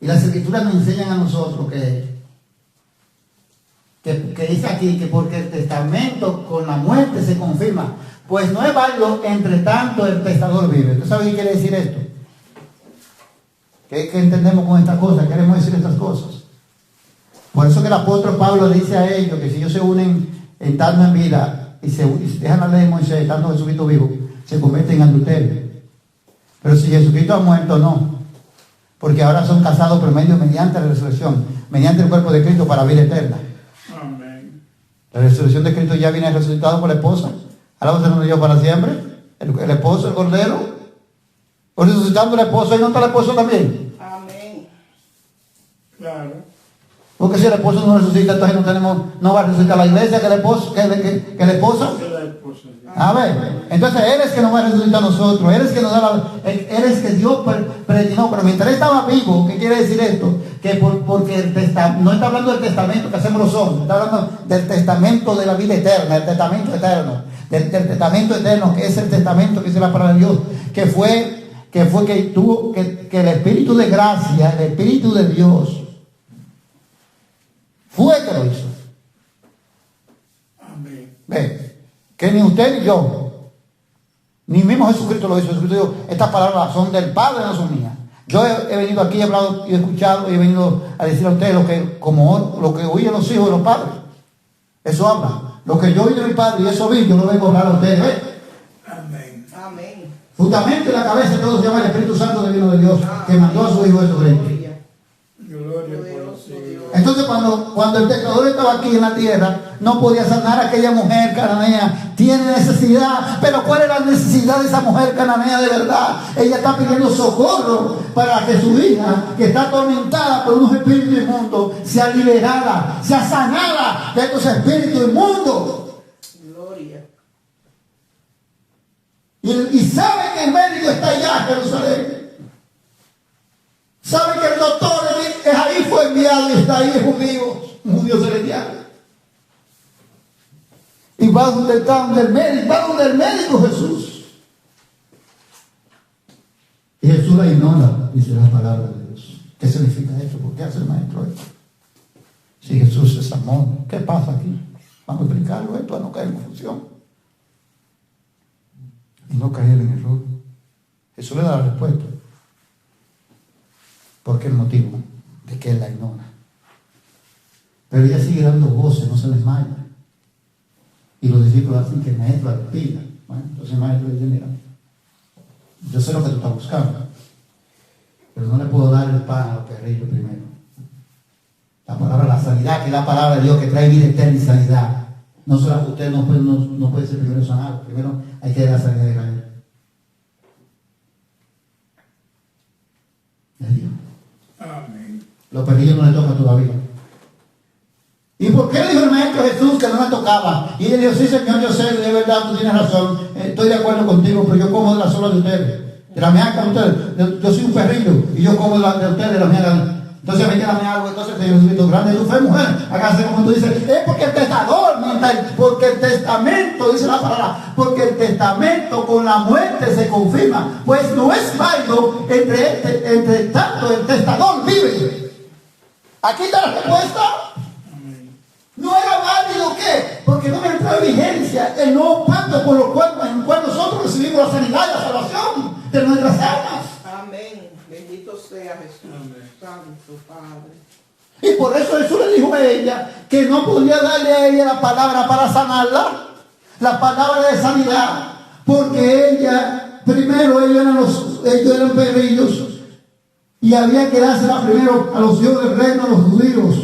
Y las Escrituras nos enseñan a nosotros que dice aquí que porque el testamento con la muerte se confirma, pues no es válido entre tanto el testador vive. ¿Tú sabes qué quiere decir esto? ¿Qué entendemos con estas cosas? Queremos decir estas cosas. Por eso que el apóstol Pablo dice a ellos que si ellos se unen estando en vida y se dejan la ley de Moisés estando Jesucristo vivo, se convierten en adulterio. Pero si Jesucristo ha muerto, no. Porque ahora son casados por medio mediante la resurrección, mediante el cuerpo de Cristo para vida eterna. Amén. La resurrección de Cristo ya viene resucitado por la esposa. Alabado sea el nombre de Dios para siempre. El esposo, el cordero. Por resucitando la esposa, ¿y no está el esposo también? Amén. Claro. Porque si el esposo no resucita, entonces no va a resucitar la iglesia que el esposo, que el esposo. Que la esposa. A ver, entonces Él es que nos va a resucitar a nosotros, Él es que nos da Él es que Dios predestinó, pero mientras Él estaba vivo, ¿qué quiere decir esto? Que porque no está hablando del testamento que hacemos los hombres, está hablando del testamento de la vida eterna, el testamento eterno, del testamento eterno, que es el testamento que dice la palabra de Dios, que el Espíritu de gracia, el Espíritu de Dios, fue que lo hizo. Amén. Ve. Que ni usted ni yo, ni mismo Jesucristo lo hizo. Jesucristo dijo, estas palabras son del Padre, no son mías. Yo he venido aquí, he hablado y he escuchado y he venido a decir a ustedes lo que oían los hijos de los padres. Eso habla. Lo que yo oí de mi Padre y eso vi, yo lo vengo a hablar a ustedes. ¿Ve? Amén. Amén. Fundamento en la cabeza de todo se llama el Espíritu Santo divino de Dios, que mandó a su Hijo Jesucristo. Gloria por los siglos. Entonces cuando el pecador estaba aquí en la tierra, no podía sanar a aquella mujer cananea. Tiene necesidad, pero ¿cuál es la necesidad de esa mujer cananea de verdad? Ella está pidiendo socorro para que su hija, que está atormentada por unos espíritus inmundos, sea liberada, sea sanada de estos espíritus inmundos. Gloria. Y sabe que el médico está allá en Jerusalén. Sabe que el doctor ahí fue enviado y está ahí, es un judío celestial. Y va donde el médico Jesús. Y Jesús la ignora, dice la palabra de Dios. ¿Qué significa esto? ¿Por qué hace el maestro esto? Si Jesús es amor, ¿qué pasa aquí? Vamos a explicarlo esto para no caer en confusión. Y no caer en error. Jesús le da la respuesta. ¿Por qué el motivo? De que él la ignora. Pero ella sigue dando voces, no se desmaya. Y los discípulos hacen que el maestro la despida. Bueno, entonces el maestro dice, mira, yo sé lo que tú estás buscando, pero no le puedo dar el pan a los perritos primero. La palabra la sanidad, que es la palabra de Dios que trae vida eterna y sanidad. No solo usted no puede ser primero sanado, primero hay que dar la sanidad de Israel. Le digo. Amén. Los perrillos no le tocan todavía. ¿Y por qué le dijo el maestro Jesús que no le tocaba? Y él dijo, sí Señor, yo sé, de verdad, tú tienes razón, estoy de acuerdo contigo, pero yo como de la sola de ustedes, de la miaca de ustedes. Yo soy un perrillo y yo como de ustedes, de la miaca. Entonces me queda algo, entonces el Señor Jesucristo, grande tu fe, mujer, hágase como tú dices, es porque el testador, porque el testamento, dice la palabra, porque el testamento con la muerte se confirma, pues no es válido entre tanto el testador vive. Aquí está la respuesta. No era válido, ¿qué? Porque no me entró en vigencia el nuevo pacto por lo cual, en el cual nosotros recibimos la sanidad y la salvación de nuestras almas. Amén. Bendito sea Jesús. Amén. Santo Padre. Y por eso Jesús le dijo a ella que no podía darle a ella la palabra para sanarla, la palabra de sanidad, porque ella, primero ellos eran perrillos y había que dársela primero a los hijos del reino, a los judíos.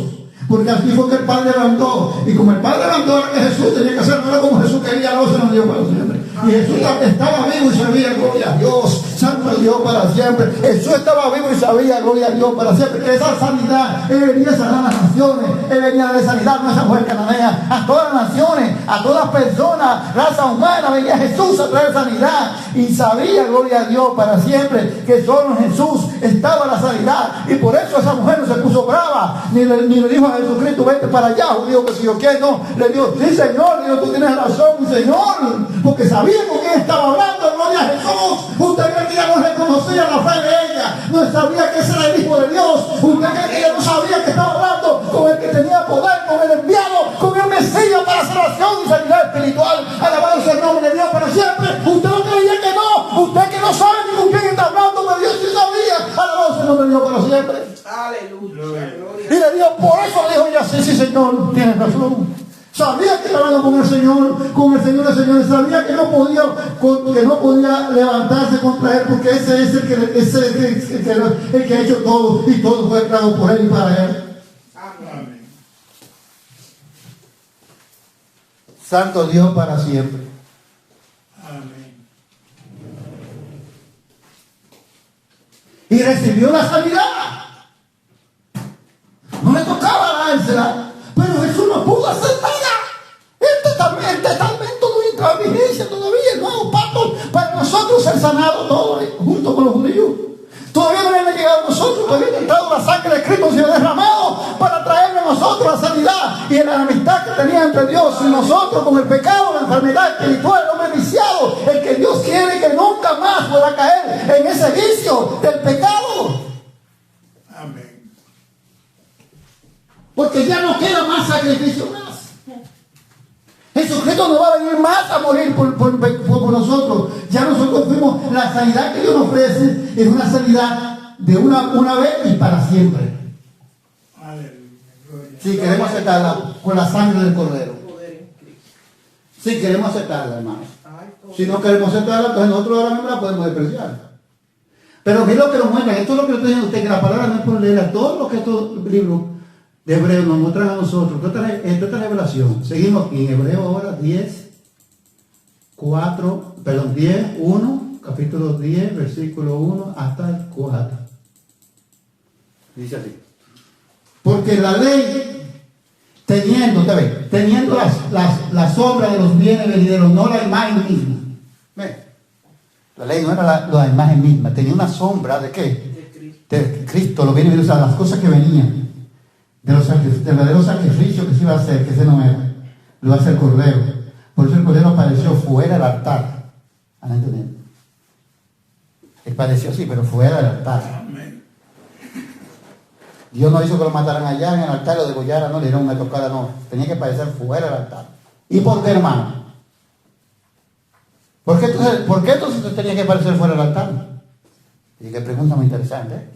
Porque así fue que el Padre levantó. Y como el Padre levantó, que Jesús tenía que hacer, no era como Jesús quería, no se nos dio para siempre. Y Jesús estaba vivo y sabía, gloria a Dios, santo Dios para siempre. Jesús estaba vivo y sabía, gloria a Dios para siempre, que esa sanidad, Él venía a sanar las naciones, Él venía a darle sanidad a esa mujer cananea, a todas las naciones, a todas personas, raza humana, venía Jesús a traer sanidad. Y sabía, gloria a Dios para siempre, que solo en Jesús estaba la sanidad. Y por eso esa mujer no se puso brava, ni le dijo a Jesucristo, vete para allá, judío, que si yo quiero, no. Le dijo, sí Señor, le dijo, tú tienes razón, Señor, porque sabía con quién estaba hablando, gloria a Jesús. Usted cree que ella no reconocía la fe de ella, no sabía que ese era el Hijo de Dios. Usted cree que ella no sabía que estaba hablando con el que tenía poder, con el enviado, con el Mesías para salvación y sanidad espiritual. Alabado sea el nombre de Dios para siempre. Usted no creía que no, usted que no sabe ni con quién está hablando, pero Dios sí sabía. Alabado sea el nombre de Dios para siempre. Aleluya. Gloria. Y le dijo, por eso le dijo ella, sí, sí Señor, tienes razón. Sabía que estaba con el Señor, el Señor, sabía que no podía levantarse contra él, porque ese es el que ha hecho todo, y todo fue creado por él y para él. Amén. Santo Dios para siempre. Amén. Y recibió la sanidad. No le tocaba dársela, pero Jesús no pudo hacer nada. El testamento no entra en vigencia todavía, el nuevo pacto para nosotros ser sanado todos junto con los judíos. Todavía no le ha llegado a nosotros, todavía no ha entrado la sangre de Cristo se ha derramado para traerle a nosotros la sanidad y la amistad que tenía entre Dios y nosotros con el pecado, la enfermedad espiritual, el hombre viciado, el que Dios quiere que nunca más pueda caer en ese vicio del pecado. Amén. Porque ya no queda más sacrificio más. Jesucristo no va a venir más a morir por nosotros. Ya nosotros fuimos, la sanidad que Dios nos ofrece es una sanidad de una vez y para siempre. Aleluya. Gloria. Si queremos aceptarla con la sangre del Cordero. Poder en Cristo. Si queremos aceptarla, hermanos. Ay, todo. Si no queremos aceptarla, entonces nosotros ahora mismo la podemos despreciar. Pero ¿qué es lo que nos muestra? Esto es lo que estoy diciendo a usted, que la palabra no es por leerla. Todo lo que estos libros de Hebreo nos muestran a nosotros. Esta revelación. Seguimos aquí en Hebreo ahora 10, 1, capítulo 10, versículo 1 hasta el 4. Dice así. Porque la ley, teniendo la sombra de los bienes venideros, no la imagen misma. ¿Ve? La ley no era la imagen misma, tenía una sombra de qué? De Cristo. De Cristo, los bienes venideros, o sea, las cosas que venían. Del verdadero sacrificio que se iba a hacer, que ese no era, lo iba a hacer el Cordero. Por eso el Cordero apareció fuera del altar. ¿Han entendido? Él padeció sí, pero fuera del altar. Amén. Dios no hizo que lo mataran allá en el altar, lo degollaran, no le dieron una tocada, no. Tenía que padecer fuera del altar. ¿Y por qué, hermano? ¿Por qué entonces tenía que padecer fuera del altar? Y qué pregunta muy interesante, ¿eh?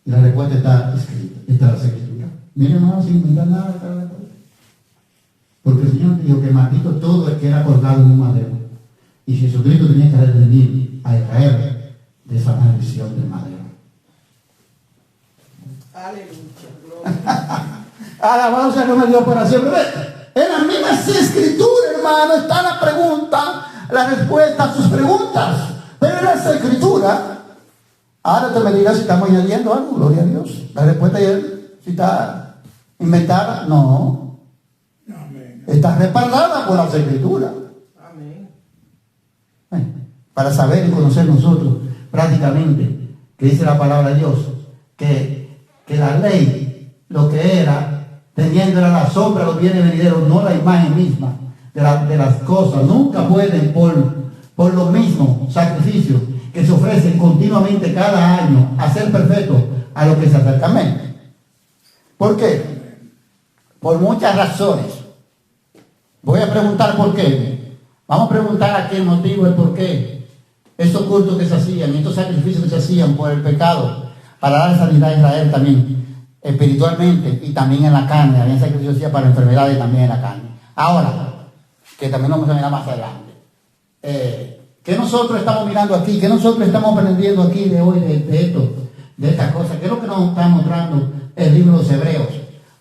Y la respuesta está escrita, está en la Escritura. Miren, hermano, sin inventar nada, está la respuesta. Porque el Señor dijo que maldito todo el que era colgado en un madero. Y Jesucristo tenía que redimir a Israel de esa maldición del madero. Aleluya. Gloria. Alabanza no me dio para siempre. En las mismas escrituras, hermano, está la pregunta, la respuesta a sus preguntas. Pero en las escrituras, ahora te me dirás si estamos añadiendo algo, gloria a Dios. La respuesta es, si está inventada, no. Amén. Está respaldada por las escrituras. Amén. Para saber y conocer nosotros prácticamente, que dice la palabra de Dios, que la ley, lo que era, teniendo era la sombra de los bienes venideros, no la imagen misma de las cosas, nunca pueden por los mismos sacrificios que se ofrecen continuamente cada año a ser perfectos a lo que se acerca. Amén. ¿Por qué? Por muchas razones. Voy a preguntar por qué. Vamos a preguntar aquí el motivo, el por qué. Estos cultos que se hacían, estos sacrificios que se hacían por el pecado, para dar sanidad a Israel también, espiritualmente y también en la carne. Había sacrificios que se hacían para enfermedades también en la carne. Ahora, que también lo vamos a mirar más adelante. ¿Qué nosotros estamos mirando aquí? ¿Qué nosotros estamos aprendiendo aquí de hoy, de esto, de estas cosas? ¿Qué es lo que nos está mostrando el libro de los Hebreos?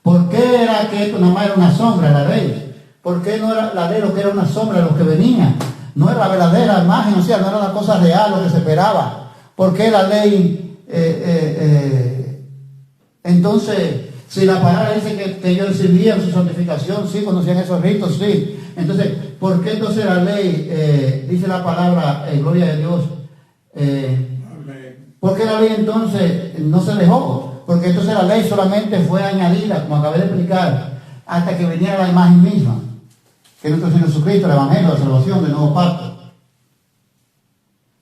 ¿Por qué era que esto nada más era una sombra de la ley? ¿Por qué no era la ley lo que era una sombra de lo que venía? No era la verdadera imagen, o sea, no era la cosa real lo que se esperaba. ¿Por qué la ley? Entonces, si la palabra dice que ellos recibían su santificación, sí, conocían esos ritos, sí. Entonces, ¿por qué entonces la ley, dice la palabra, gloria de Dios, Amén. ¿por qué la ley entonces no se dejó? Porque entonces la ley solamente fue añadida, como acabé de explicar, hasta que viniera la imagen misma, que es nuestro Señor Jesucristo, el Evangelio, la salvación del nuevo pacto.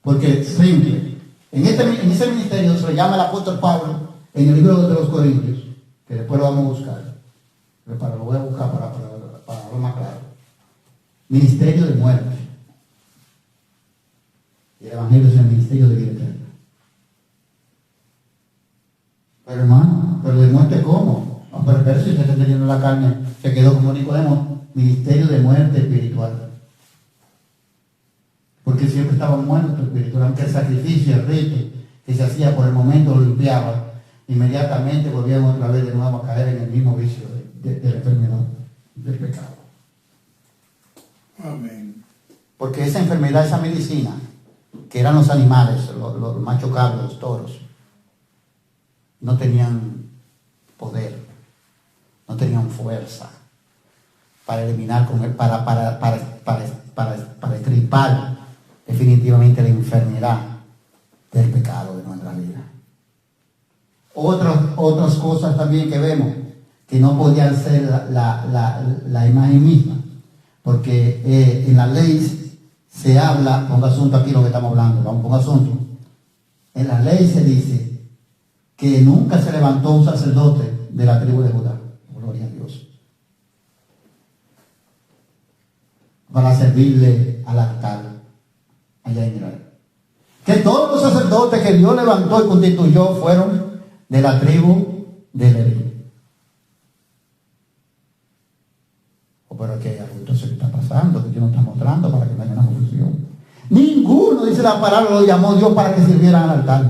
Porque simple, en ese ministerio se le llama el apóstol Pablo, en el libro de los Corintios, que después lo vamos a buscar, pero lo voy a buscar para lo más claro. Ministerio de muerte. Y el Evangelio es el ministerio de vida eterna. Pero hermano, pero de muerte ¿cómo? No, pero si usted está entendiendo la la carne, se quedó como Nicodemo, ministerio de muerte espiritual. Porque siempre estaba muerto espiritual, aunque el sacrificio, el rito que se hacía por el momento lo limpiaba, inmediatamente volvían otra vez de nuevo a caer en el mismo vicio de la enfermedad, del pecado. Amén. Porque esa enfermedad, esa medicina, que eran los animales, los machos cabros, los toros, no tenían poder, no tenían fuerza para eliminar con él, para estripar definitivamente la enfermedad del pecado de nuestra vida. Otras cosas también que vemos que no podían ser la imagen misma, porque en la ley se habla, ponga asunto aquí lo que estamos hablando, vamos, ponga asunto. En la ley se dice que nunca se levantó un sacerdote de la tribu de Judá, gloria a Dios, para servirle al altar allá en Israel. Que todos los sacerdotes que Dios levantó y constituyó fueron de la tribu de Leví. Pero que entonces, ¿qué está pasando? Que Dios nos está mostrando para que no haya una confusión. Ninguno, dice la palabra, lo llamó Dios para que sirvieran al altar.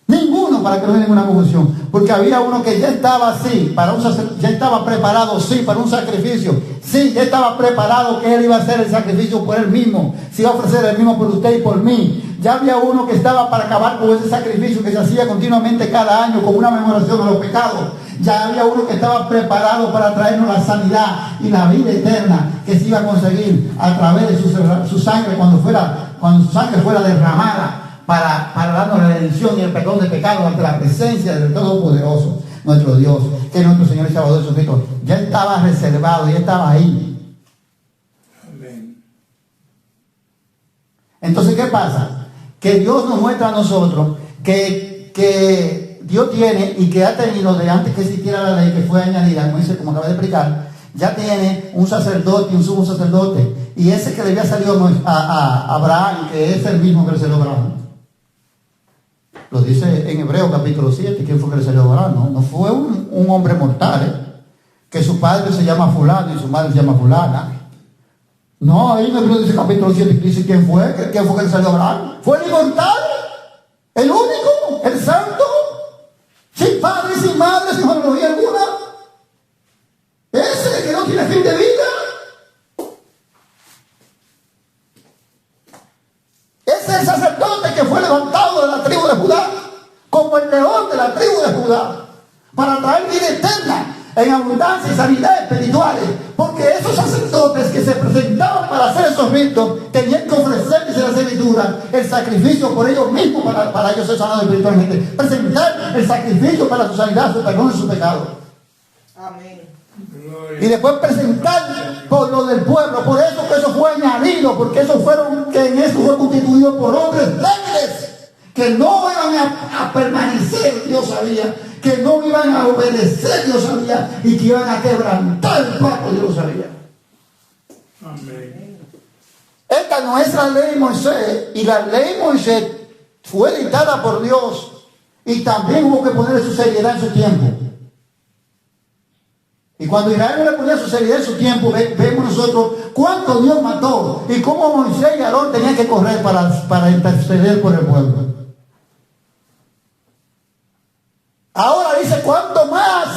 Ninguno, para que no haya ninguna confusión. Porque había uno que ya estaba así, ya estaba preparado, sí, para un sacrificio. Sí, ya estaba preparado que él iba a hacer el sacrificio por él mismo. Se iba a ofrecer el mismo por usted y por mí. Ya había uno que estaba para acabar con ese sacrificio que se hacía continuamente cada año con una memoración de los pecados. Ya había uno que estaba preparado para traernos la sanidad y la vida eterna que se iba a conseguir a través de su sangre cuando su sangre fuera derramada para darnos la redención y el perdón de pecados ante la presencia del Todopoderoso, nuestro Dios, que es nuestro Señor y Salvador Jesucristo. Ya estaba reservado, ya estaba ahí. Amén. Entonces, ¿qué pasa? Que Dios nos muestra a nosotros que Dios tiene y que ha tenido de antes que existiera la ley que fue añadida, como acaba de explicar, ya tiene un sacerdote y un sumo sacerdote. Y ese que le había salido a Abraham, que es el mismo que le salió a Abraham. Lo dice en Hebreos capítulo 7, ¿quién fue que le salió a Abraham? No fue un hombre mortal, que su padre se llama fulano y su madre se llama fulana. No, ahí en Hebreos dice capítulo 7, dice quién fue que le salió a Abraham. Fue el inmortal, el único, el santo, sin padre, sin madre, sin genealogía alguna. Ese que no tiene fin de vida. Ese es el sacerdote que fue levantado de la tribu de Judá, como el león de la tribu de Judá, para traer vida eterna en abundancia y sanidad espirituales. Porque esos sacerdotes que se presentaban para hacer esos ritos tenían que ofrecerles en la servidura el sacrificio por ellos mismos para ellos ser sanados espiritualmente. Presentar el sacrificio para su sanidad, su perdón y su pecado. Amén. Y después presentar por lo del pueblo. Por eso que eso fue añadido, porque que en eso fue constituido por hombres débiles que no iban a permanecer, Dios sabía, que no iban a obedecer, Dios sabía, y que iban a quebrantar el pacto, Dios sabía. Amén. Esta no es la ley de Moisés, y la ley de Moisés fue dictada por Dios, y también hubo que ponerle su seriedad en su tiempo. Y cuando Israel no le ponía su seriedad en su tiempo, vemos nosotros cuánto Dios mató y cómo Moisés y Aarón tenían que correr para interceder por el pueblo. Ahora dice, ¿cuánto más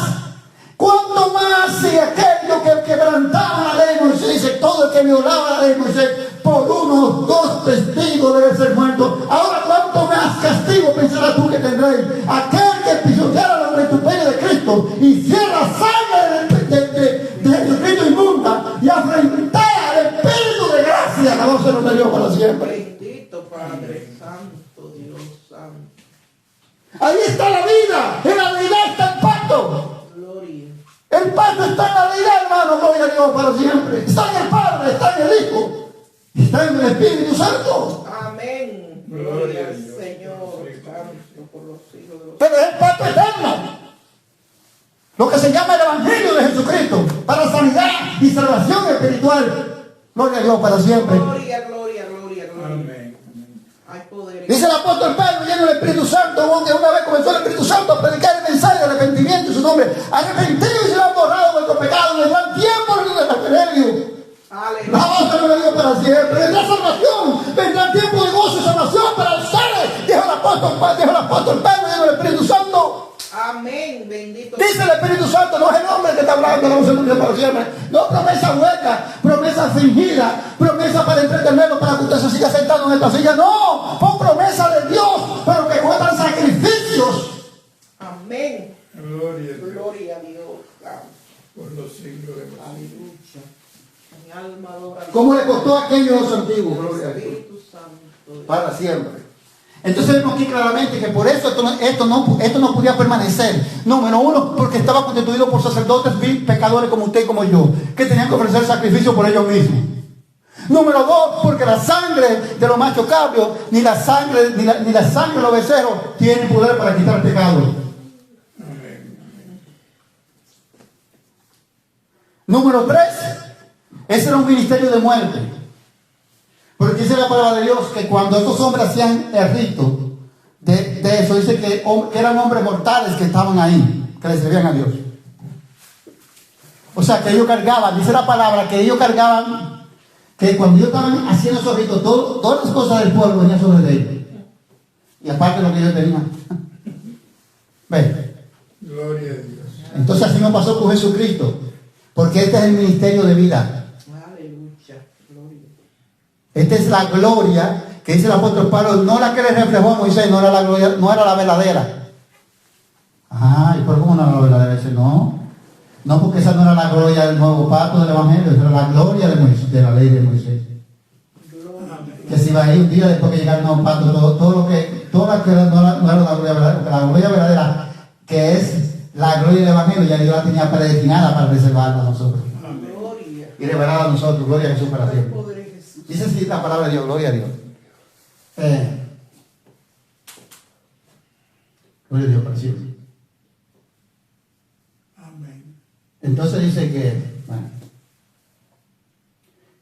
si aquello que quebrantaba la ley de Moisés, dice, todo el que violaba la ley de Moisés, por uno o dos testigos debe ser muerto? Ahora, ¿cuánto más castigo pensarás tú que tendréis? Aquel que pisoteara los vituperios de Cristo y cierra sangre de Jesucristo inmunda y afrentar al Espíritu de gracia, la voz se nos dio para siempre. Bendito Padre Santo, Dios Santo. Ahí está la vida, en la deidad está el pacto. Gloria. El pacto está en la deidad, hermano, gloria a Dios para siempre. Está en el Padre, está en el Hijo, está en el Espíritu Santo. Amén. Gloria al Señor, Santo, por los siglos de los... Pero es el pacto eterno, lo que se llama el Evangelio de Jesucristo, para sanidad y salvación espiritual. Gloria a Dios para siempre. Gloria, gloria, gloria, gloria. Amén. Hay poder. Dice el apóstol Pedro, lleno del Espíritu Santo, donde una vez comenzó el Espíritu Santo a predicar el mensaje de arrepentimiento en su nombre. Arrepentidos y se han borrado vuestros pecados La base no le dio para siempre. Vendrá salvación. Vendrá tiempo de gozo y salvación para ustedes. Dijo el apóstol Pedro, dijo el Espíritu Santo. Amén, bendito. Dice el Espíritu Santo, no es el hombre que está hablando, no se murió para siempre. No, promesa hueca, promesa fingida, promesa para entretenerlo, para que usted se siga sentado en esta silla. No, fue promesa de Dios, pero que cuestan sacrificios. Amén. Gloria a Dios. Gloria a Dios. Por los siglos de los siglos. Aleluya. Mi alma adora. ¿Cómo le costó a aquellos antiguos? Gloria a Dios. Espíritu Santo. Para siempre. Entonces vemos aquí claramente que por eso esto no podía permanecer. Número uno, porque estaba constituido por sacerdotes pecadores como usted y como yo, que tenían que ofrecer sacrificio por ellos mismos. Número dos, porque la sangre de los machos cabríos, ni la sangre de los becerros tiene poder para quitar el pecado. Número tres, ese era un ministerio de muerte. Porque dice la palabra de Dios que cuando estos hombres hacían el rito de eso, dice que eran hombres mortales que estaban ahí, que le servían a Dios. O sea, que ellos cargaban, dice la palabra, que ellos cargaban, que cuando ellos estaban haciendo esos ritos, todas las cosas del pueblo venían sobre ellos. Y aparte lo que ellos tenían. ¿Ven? Gloria a Dios. Entonces así nos pasó con Jesucristo. Porque este es el ministerio de vida. Esta es la gloria que dice el apóstol Pablo, no la que le reflejó a Moisés, no era la gloria, no era la verdadera. ¿Y por cómo no era la verdadera? Dice, no, porque esa no era la gloria del nuevo pacto del evangelio, esa era la gloria de Moisés, de la ley de Moisés. Que si va a ir un día después que llegara el nuevo pacto, todo la que no era la gloria verdadera, porque la gloria verdadera, que es la gloria del evangelio, ya Dios la tenía predestinada para reservarla a nosotros. Y revelarla a nosotros, gloria a Jesús para siempre. Dice así la palabra de Dios, gloria a Dios. Gloria a Dios para siempre. Amén. Entonces dice que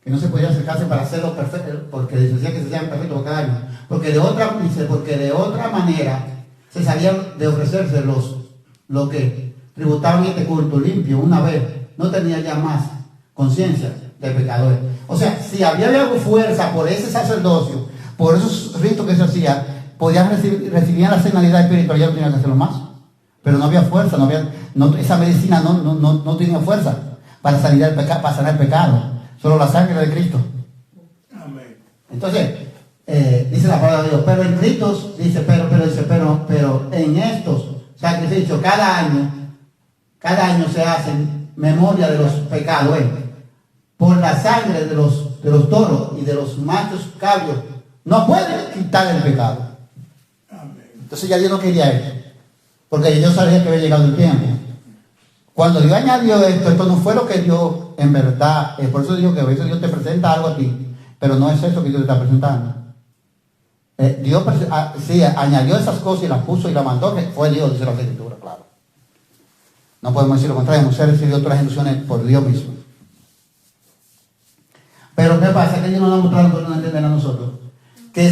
no se podía acercarse para hacerlo perfecto, porque decía que se hacían perfectos cada año. Porque de otra manera se sabían de ofrecerse lo que tributaban este culto limpio una vez. No tenía ya más conciencia de pecadores. O sea, si había algo fuerza por ese sacerdocio, por esos ritos que se hacían, podían recibir la señalidad espiritual, ya no tenían que hacerlo más. Pero no había fuerza, esa medicina no tenía fuerza para sanar el pecado. Solo la sangre de Cristo. Amén. Entonces, dice la palabra de Dios, pero en Cristo, pero en estos sacrificios, cada año se hacen memoria de los pecados, por la sangre de los toros y de los machos cabríos, no pueden quitar el pecado. Amén. Entonces ya Dios no quería eso, porque Dios sabía que había llegado el tiempo. Cuando Dios añadió esto no fue lo que Dios en verdad, por eso digo que a veces Dios te presenta algo a ti, pero no es eso que Dios te está presentando. Dios sí, añadió esas cosas y las puso y las mandó, que fue Dios, dice la Escritura, claro. No podemos decir lo contrario, hemos recibido todas las instrucciones por Dios mismo. Pero ¿qué pasa? Que Dios nos ha mostrado por no entender a nosotros. Que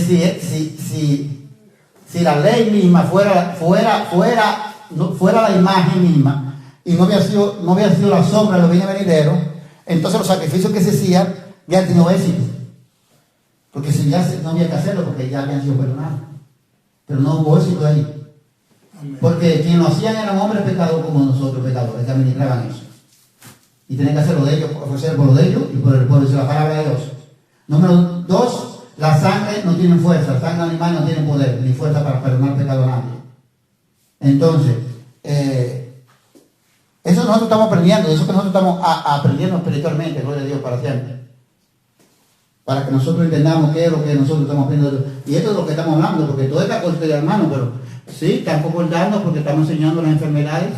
si la ley misma fuera la imagen misma, y no había sido la sombra de los bienes venideros, entonces los sacrificios que se hacían ya han tenido éxito. Porque si ya no había que hacerlo, porque ya habían sido perdonados. Pero no hubo éxito ahí. Amén. Porque quienes lo hacían eran hombres pecadores como nosotros, pecadores, que administraban eso. Y tenían que hacerlo de ellos, ofrecer por lo de ellos y por el pueblo, dice la palabra de Dios. Número 2, la sangre no tiene fuerza, la sangre animal no tiene poder, ni fuerza para perdonar pecado a nadie. Entonces, eso nosotros estamos aprendiendo, eso que nosotros estamos aprendiendo espiritualmente, gloria a Dios para siempre. Para que nosotros entendamos qué es lo que nosotros estamos aprendiendo. Y esto es lo que estamos hablando, porque toda esta cosa de hermano, pero sí, están concordando porque estamos enseñando las enfermedades,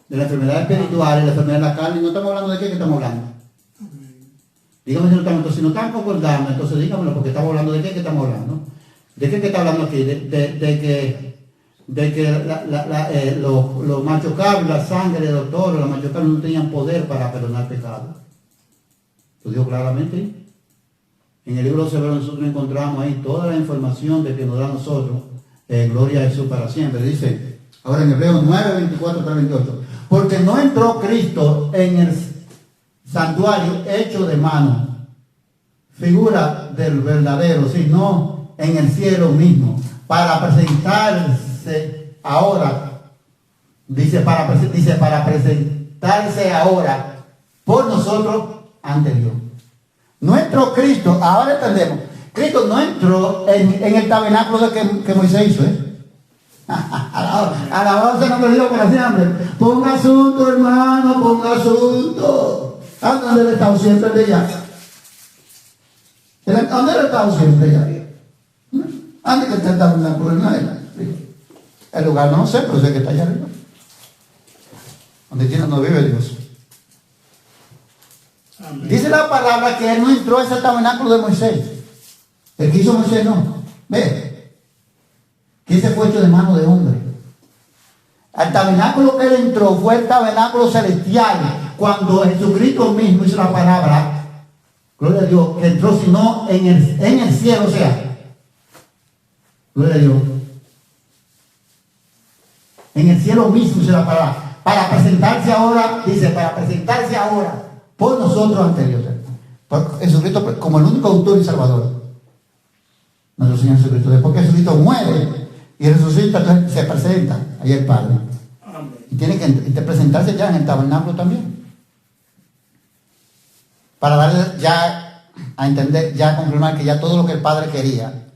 de la enfermedad espiritual y la enfermedad de la carne. No estamos hablando de qué que estamos hablando. Dígame si no estamos, entonces, si no están concordando, entonces dígamelo, porque estamos hablando de qué que estamos hablando. ¿De qué que está hablando aquí? De que los machos cabros, la sangre de los toros, los machos cabros no tenían poder para perdonar pecados. Lo digo claramente. En el libro de Hebreos nosotros encontramos ahí toda la información de que nos da a nosotros, gloria a Jesús para siempre. Dice, ahora en Hebreos 9, 24, 38, porque no entró Cristo en el santuario hecho de mano, figura del verdadero, sino en el cielo mismo, para presentarse ahora, dice para presentarse ahora por nosotros ante Dios. Nuestro Cristo, ahora entendemos, Cristo no entró en el tabernáculo que Moisés hizo, alabado sea el nombre de Dios para siempre. Ponga asunto, hermano, ponga asunto. ¿A dónde le estado siempre de allá? ¿A dónde le estado siempre allá? Antes que esté el tabernáculo en la el lugar no sé, pero sé que está allá arriba. Donde vive Dios. Amén. Dice la palabra que él no entró a ese tabernáculo de Moisés. El que hizo Moisés no. Ve. Que ese fue hecho de mano de hombre. Al tabernáculo que él entró fue el tabernáculo celestial. Cuando Jesucristo mismo hizo la palabra, gloria a Dios, que entró sino en el cielo, o sea, gloria a Dios. En el cielo mismo hizo la palabra. Para presentarse ahora, dice, para presentarse ahora por nosotros ante Dios. Por Jesucristo como el único autor y salvador. Nuestro Señor Jesucristo. Después que Jesucristo muere y resucita, entonces se presenta ahí el Padre. Amén. Y tiene que presentarse ya en el tabernáculo también. Para darle ya a entender, ya a confirmar que ya todo lo que el Padre quería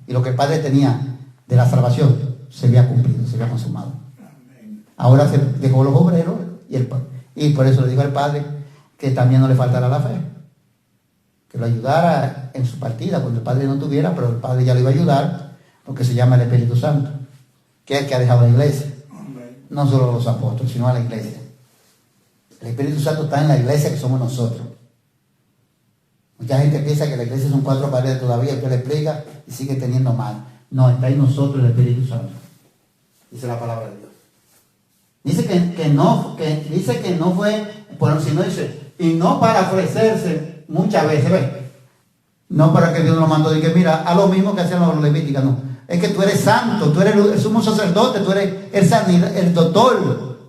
y lo que el Padre tenía de la salvación se había cumplido, se había consumado. Amén. Ahora se dejó los obreros y por eso le dijo al Padre que también no le faltará la fe, que lo ayudara en su partida cuando el Padre no tuviera, pero el Padre ya lo iba a ayudar porque se llama el Espíritu Santo, que es el que ha dejado la iglesia. Amén. No solo a los apóstoles, sino a la iglesia. El Espíritu Santo está en la iglesia que somos nosotros. Mucha gente piensa que la iglesia son 4 paredes todavía, que le explica y sigue teniendo mal. No, está en nosotros el Espíritu Santo. Dice la palabra de Dios. Dice que no fue, bueno, si no dice, y no para ofrecerse muchas veces, ¿ves? No para que Dios nos mandó y que mira, a lo mismo que hacían los levíticos, no. Es que tú eres santo, tú eres el sumo sacerdote, tú eres el doctor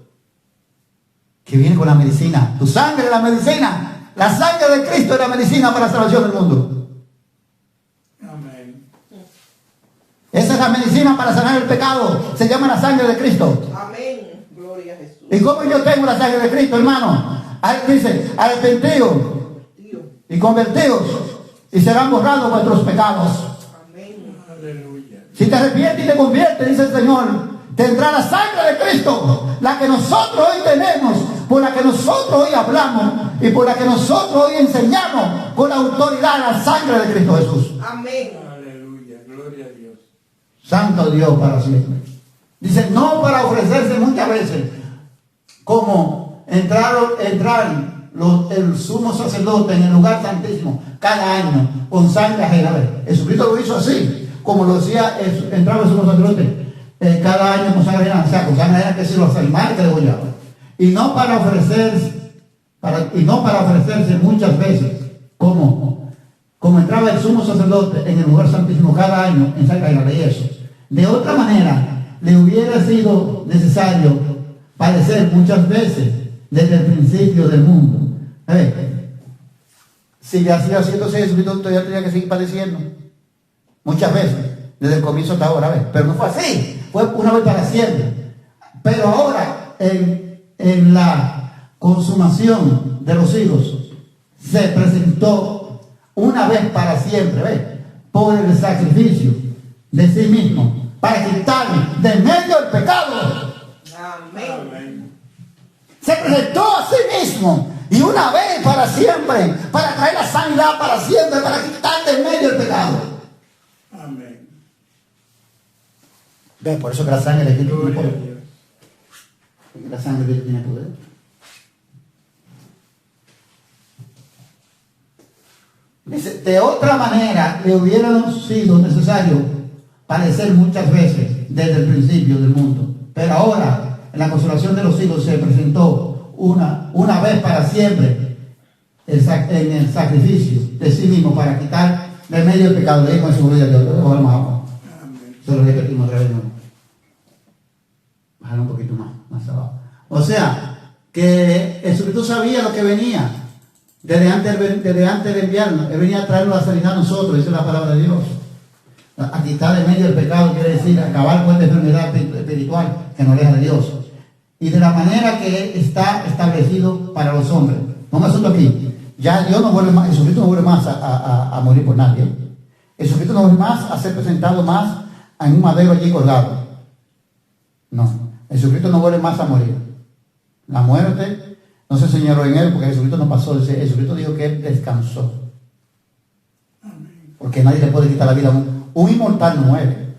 que viene con la medicina. Tu sangre es la medicina. La sangre de Cristo es la medicina para la salvación del mundo. Amén. Esa es la medicina para sanar el pecado. Se llama la sangre de Cristo. Amén. Gloria a Jesús. ¿Y cómo yo tengo la sangre de Cristo, hermano? Dice, arrepentidos y convertidos y serán borrados vuestros pecados. Amén. Aleluya. Si te arrepientes y te conviertes, dice el Señor, tendrá la sangre de Cristo, la que nosotros hoy tenemos, por la que nosotros hoy hablamos y por la que nosotros hoy enseñamos con la autoridad la sangre de Cristo Jesús. Amén. Aleluya. Gloria a Dios. Santo Dios para siempre. Dice, no para ofrecerse muchas veces, como entrar el sumo sacerdote en el lugar santísimo cada año con sangre ajena. Jesucristo lo hizo así, como lo decía, entraba el sumo sacerdote cada año con sangre ajena, o sea, con sangre ajena que si los animales que degollaban. Y no para ofrecerse muchas veces, como entraba el sumo sacerdote en el lugar santísimo cada año en sangre ajena, y eso. De otra manera, le hubiera sido necesario padecer muchas veces desde el principio del mundo. Si ya hacía siendo Jesucristo, todavía tenía que seguir padeciendo. Muchas veces, desde el comienzo hasta ahora, pero no fue así, fue una vez para siempre. Pero ahora, en la consumación de los siglos, se presentó una vez para siempre, por el sacrificio de sí mismo, para quitar de medio el pecado. Amén. Se presentó a sí mismo y una vez para siempre, para traer la sanidad para siempre, para quitar de medio el pecado. Amén. Ve, por eso que la sangre de Cristo tiene Gloria a poder. Dios. La sangre de Cristo tiene poder. Dice, de otra manera le hubiera sido necesario padecer muchas veces desde el principio del mundo. Pero ahora, en la consolación de los siglos, se presentó una vez para siempre en el sacrificio de sí mismo para quitar de medio el pecado. Le digo en seguridad de Dios. Amén. Se lo repetimos otra vez. Bájalo un poquito más abajo. O sea, que Jesucristo sabía lo que venía. Desde antes de enviarnos, Él venía a traernos la sanidad a nosotros, dice la palabra de Dios. A quitar de medio el pecado quiere decir acabar con esta enfermedad espiritual que nos aleja de Dios. Y de la manera que está establecido para los hombres. Ponga asunto aquí. Ya Dios no vuelve más, Jesucristo no vuelve más a morir por nadie. Jesucristo no vuelve más a ser presentado más en un madero allí colgado. No, Jesucristo no vuelve más a morir. La muerte no se señaló en Él porque Jesucristo no pasó. Jesucristo dijo que Él descansó. Porque nadie le puede quitar la vida. Un inmortal no muere.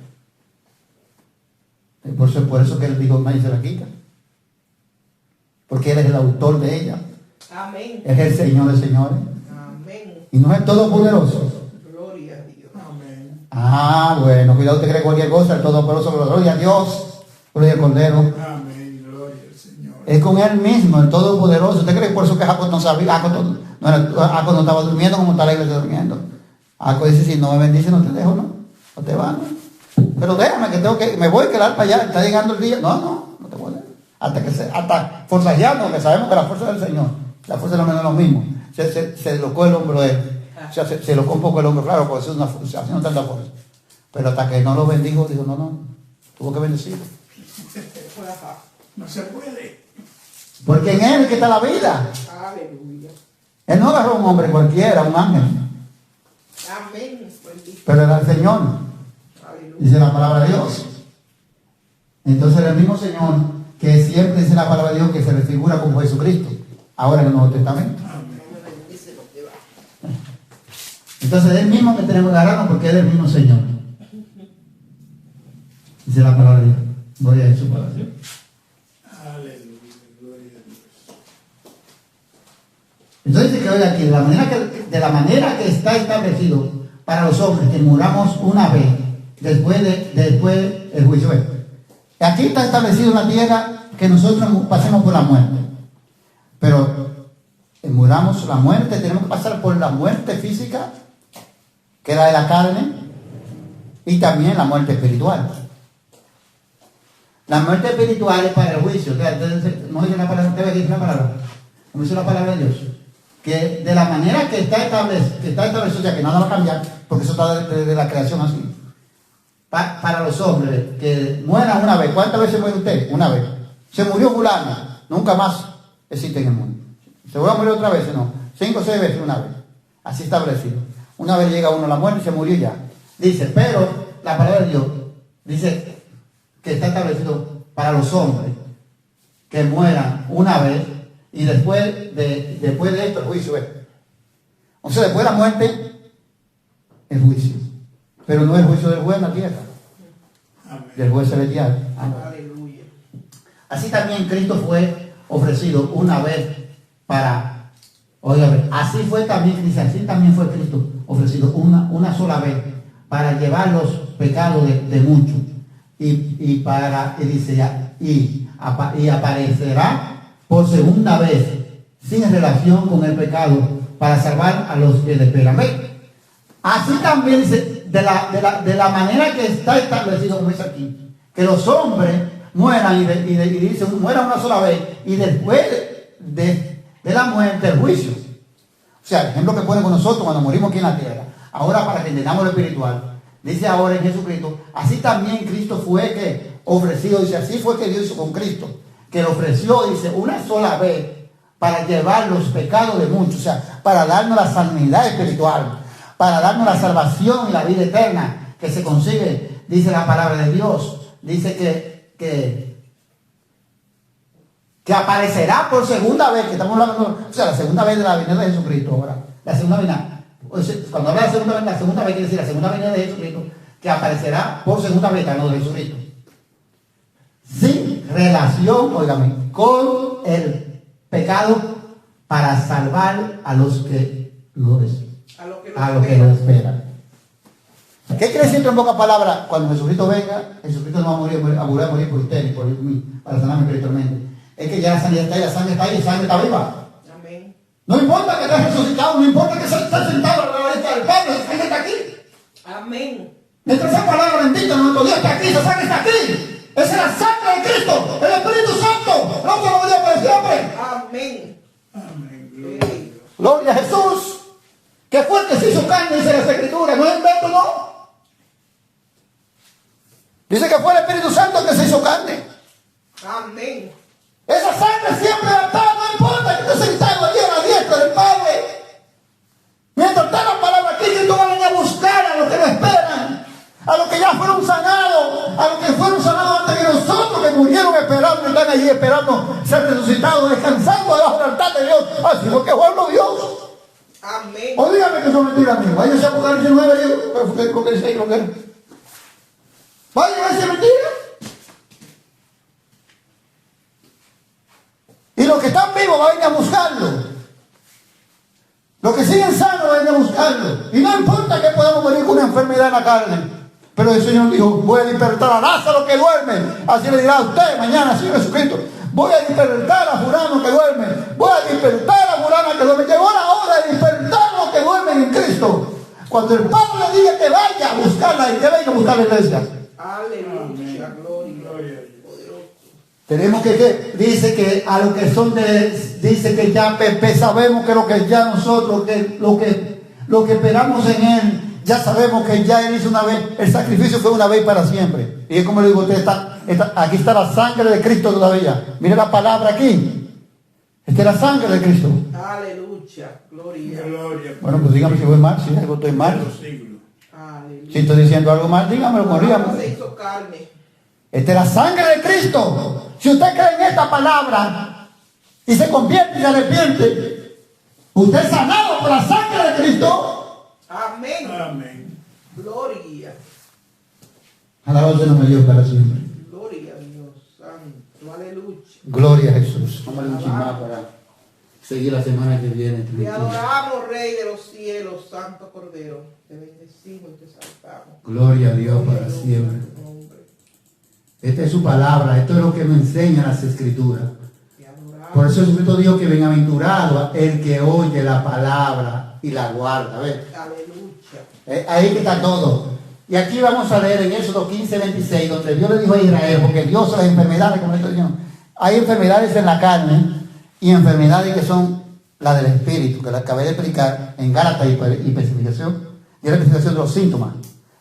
Por eso que Él dijo, nadie se la quita. Porque Él es el autor de ella. Amén. Es el Señor de señores. Amén. Y no es el Todopoderoso. Gloria a Dios. Amén. Ah, bueno, cuidado, usted cree cualquier cosa, el Todopoderoso, gloria a Dios, gloria al Cordero. Amén. Gloria al Señor. Es con Él mismo, el Todopoderoso. ¿Usted cree que por eso que Jacob no sabía? Jacob no estaba durmiendo como está la iglesia durmiendo. Jacob dice, si no me bendice, no te dejo, no te vas, ¿no? Pero déjame que me voy a quedar para allá, está llegando el día. No te voy a dejar. Hasta forzajeando, que sabemos que la fuerza del Señor, la fuerza del hombre no es lo mismo. Se locó el hombro de Él. O sea, se locó un poco el hombro, claro, porque haciendo tanta fuerza. Pero hasta que no lo bendijo, dijo, no, tuvo que bendecirlo. No se puede. Porque en Él es que está la vida. Aleluya. Él no agarró a un hombre cualquiera, un ángel. Amén. Bendito. Pero era el Señor. Aleluya. Dice la palabra de Dios. Entonces el mismo Señor que siempre dice la palabra de Dios que se le figura como Jesucristo. Ahora en el Nuevo Testamento. Entonces es el mismo que tenemos que agarrarnos porque es el mismo Señor. Dice la palabra de Dios. Gloria a su palabra. Aleluya. Gloria a Dios. Entonces dice que hoy aquí, de la manera que está establecido para los hombres que muramos una vez, después el juicio. Aquí está establecido en la tierra que nosotros pasemos por la muerte. Pero muramos la muerte, tenemos que pasar por la muerte física, que es la de la carne, y también la muerte espiritual. La muerte espiritual es para el juicio. No dice la palabra, usted dice la palabra. No dice la palabra de Dios. Que de la manera que está establecido, ya que nada va a cambiar, porque eso está desde la creación así. Para los hombres que mueran una vez. ¿Cuántas veces muere usted? Una vez. Se murió fulano, nunca más existe en el mundo. ¿Se vuelve a morir otra vez? No. 5 o 6 veces una vez. Así establecido. Una vez llega uno a la muerte y se murió ya. Dice, pero la palabra de Dios dice que está establecido para los hombres que mueran una vez y después de esto el juicio es. O sea, después de la muerte, el juicio. Pero no el juicio del juez en la tierra. Amén. Del juez celestial. Aleluya. Así también Cristo fue ofrecido una vez para, oiga, así fue también, dice, así también fue Cristo ofrecido una sola vez para llevar los pecados de muchos. Y aparecerá por segunda vez sin relación con el pecado para salvar a los que le esperan. Así también dice, de la manera que está establecido, como dice aquí, que los hombres mueran y dicen, mueran una sola vez y después de la muerte el juicio. O sea, el ejemplo que pone con nosotros cuando morimos aquí en la tierra. Ahora, para que entendamos lo espiritual, dice ahora en Jesucristo, así también Cristo fue que ofreció, dice, así fue que Dios hizo con Cristo, que lo ofreció, dice, una sola vez para llevar los pecados de muchos, o sea, para darnos la sanidad espiritual, para darnos la salvación y la vida eterna que se consigue, dice la palabra de Dios, dice que aparecerá por segunda vez, que estamos hablando, o sea, la segunda vez de la venida de Jesucristo ahora, la segunda venida. Cuando habla de la segunda vez quiere decir la segunda venida de Jesucristo, que aparecerá por segunda vez, no de Jesucristo. Sin relación, óigame, con el pecado para salvar a los que lo esperan. ¿Qué quiere decir en pocas palabras? Cuando Jesucristo venga, Jesucristo no va a morir por usted ni por mí, para sanarme espiritualmente. Es que ya la sanidad está ahí, la sangre está ahí, la sangre está viva. Amén. No importa que estés resucitado, no importa que estés sentado a la derecha del Padre, esa sangre está aquí. Amén. Mientras esa palabra bendita, nuestro Dios está aquí, esa sangre está aquí. Esa es la sangre de Cristo, el Espíritu Santo. No se lo digo por siempre. Amén. Amén. Gloria a Dios. Gloria a Jesús. Que fue el que se hizo carne, dice las Escrituras. No es invento, no. Dice que fue el Espíritu Santo el que se hizo carne. Amén. Esa sangre siempre va a estar, no importa que estés sentado allí a la diestra del Padre. Mientras está la palabra aquí, que tú vas a buscar a los que lo esperan, a los que ya fueron sanados, a los que fueron sanados antes que nosotros, que murieron esperando y están allí esperando ser resucitados, descansando debajo del altar de Dios. Así porque bueno Dios. Amén. O dígame que son mentiras mías. Váyase a Apocalipsis 9, porque dice ahí lo que era. Vaya a decir mentira. Y los que están vivos vayan a buscarlo. Los que siguen sanos vayan a buscarlo. Y no importa que podamos morir con una enfermedad en la carne. Pero el Señor dijo, voy a despertar a Lázaro que duerme. Así le dirá a usted mañana, Señor Jesucristo. Voy a despertar a fulano que duerme. Voy a despertar a fulana que duerme. Llegó la hora de despertar a los que duermen en Cristo. Cuando el Padre le diga que vaya a buscarla y que venga a buscar la iglesia. Aleluya. Gloria. Tenemos que dice que a los que son dice que ya sabemos que lo que ya nosotros, que lo que esperamos en Él, ya sabemos que ya Él hizo una vez, el sacrificio fue una vez para siempre. Y es como le digo a usted, aquí está la sangre de Cristo todavía. Mire la palabra aquí. Esta es la sangre de Cristo. Aleluya. Gloria. Bueno, pues dígame si voy mal, si algo estoy mal. Si estoy diciendo algo mal, dígamelo, corrígame. Se hizo carne. Esta es la sangre de Cristo. Si usted cree en esta palabra y se convierte y se arrepiente, usted es sanado por la sangre de Cristo. Amén. Amén. Gloria. Alabado sea el nombre de Dios para siempre. Gloria a Dios santo. Aleluya. Gloria a Jesús. Vamos a un chismar para seguir la semana que viene. Te adoramos, Rey de los cielos, Santo Cordero. Te bendecimos y te exaltamos. Gloria a Dios para siempre. Esta es su palabra, esto es lo que nos enseñan las Escrituras. Por eso Jesucristo dijo que bienaventurado el que oye la palabra y la guarda. Aleluya. Ahí que está todo. Y aquí vamos a leer en Éxodo 15:26, donde Dios le dijo a Israel, porque Dios las enfermedades, como estoy diciendo, hay enfermedades en la carne y enfermedades que son las del espíritu, que las acabé de explicar en Gálatas y especificación. Y la especificación de los síntomas: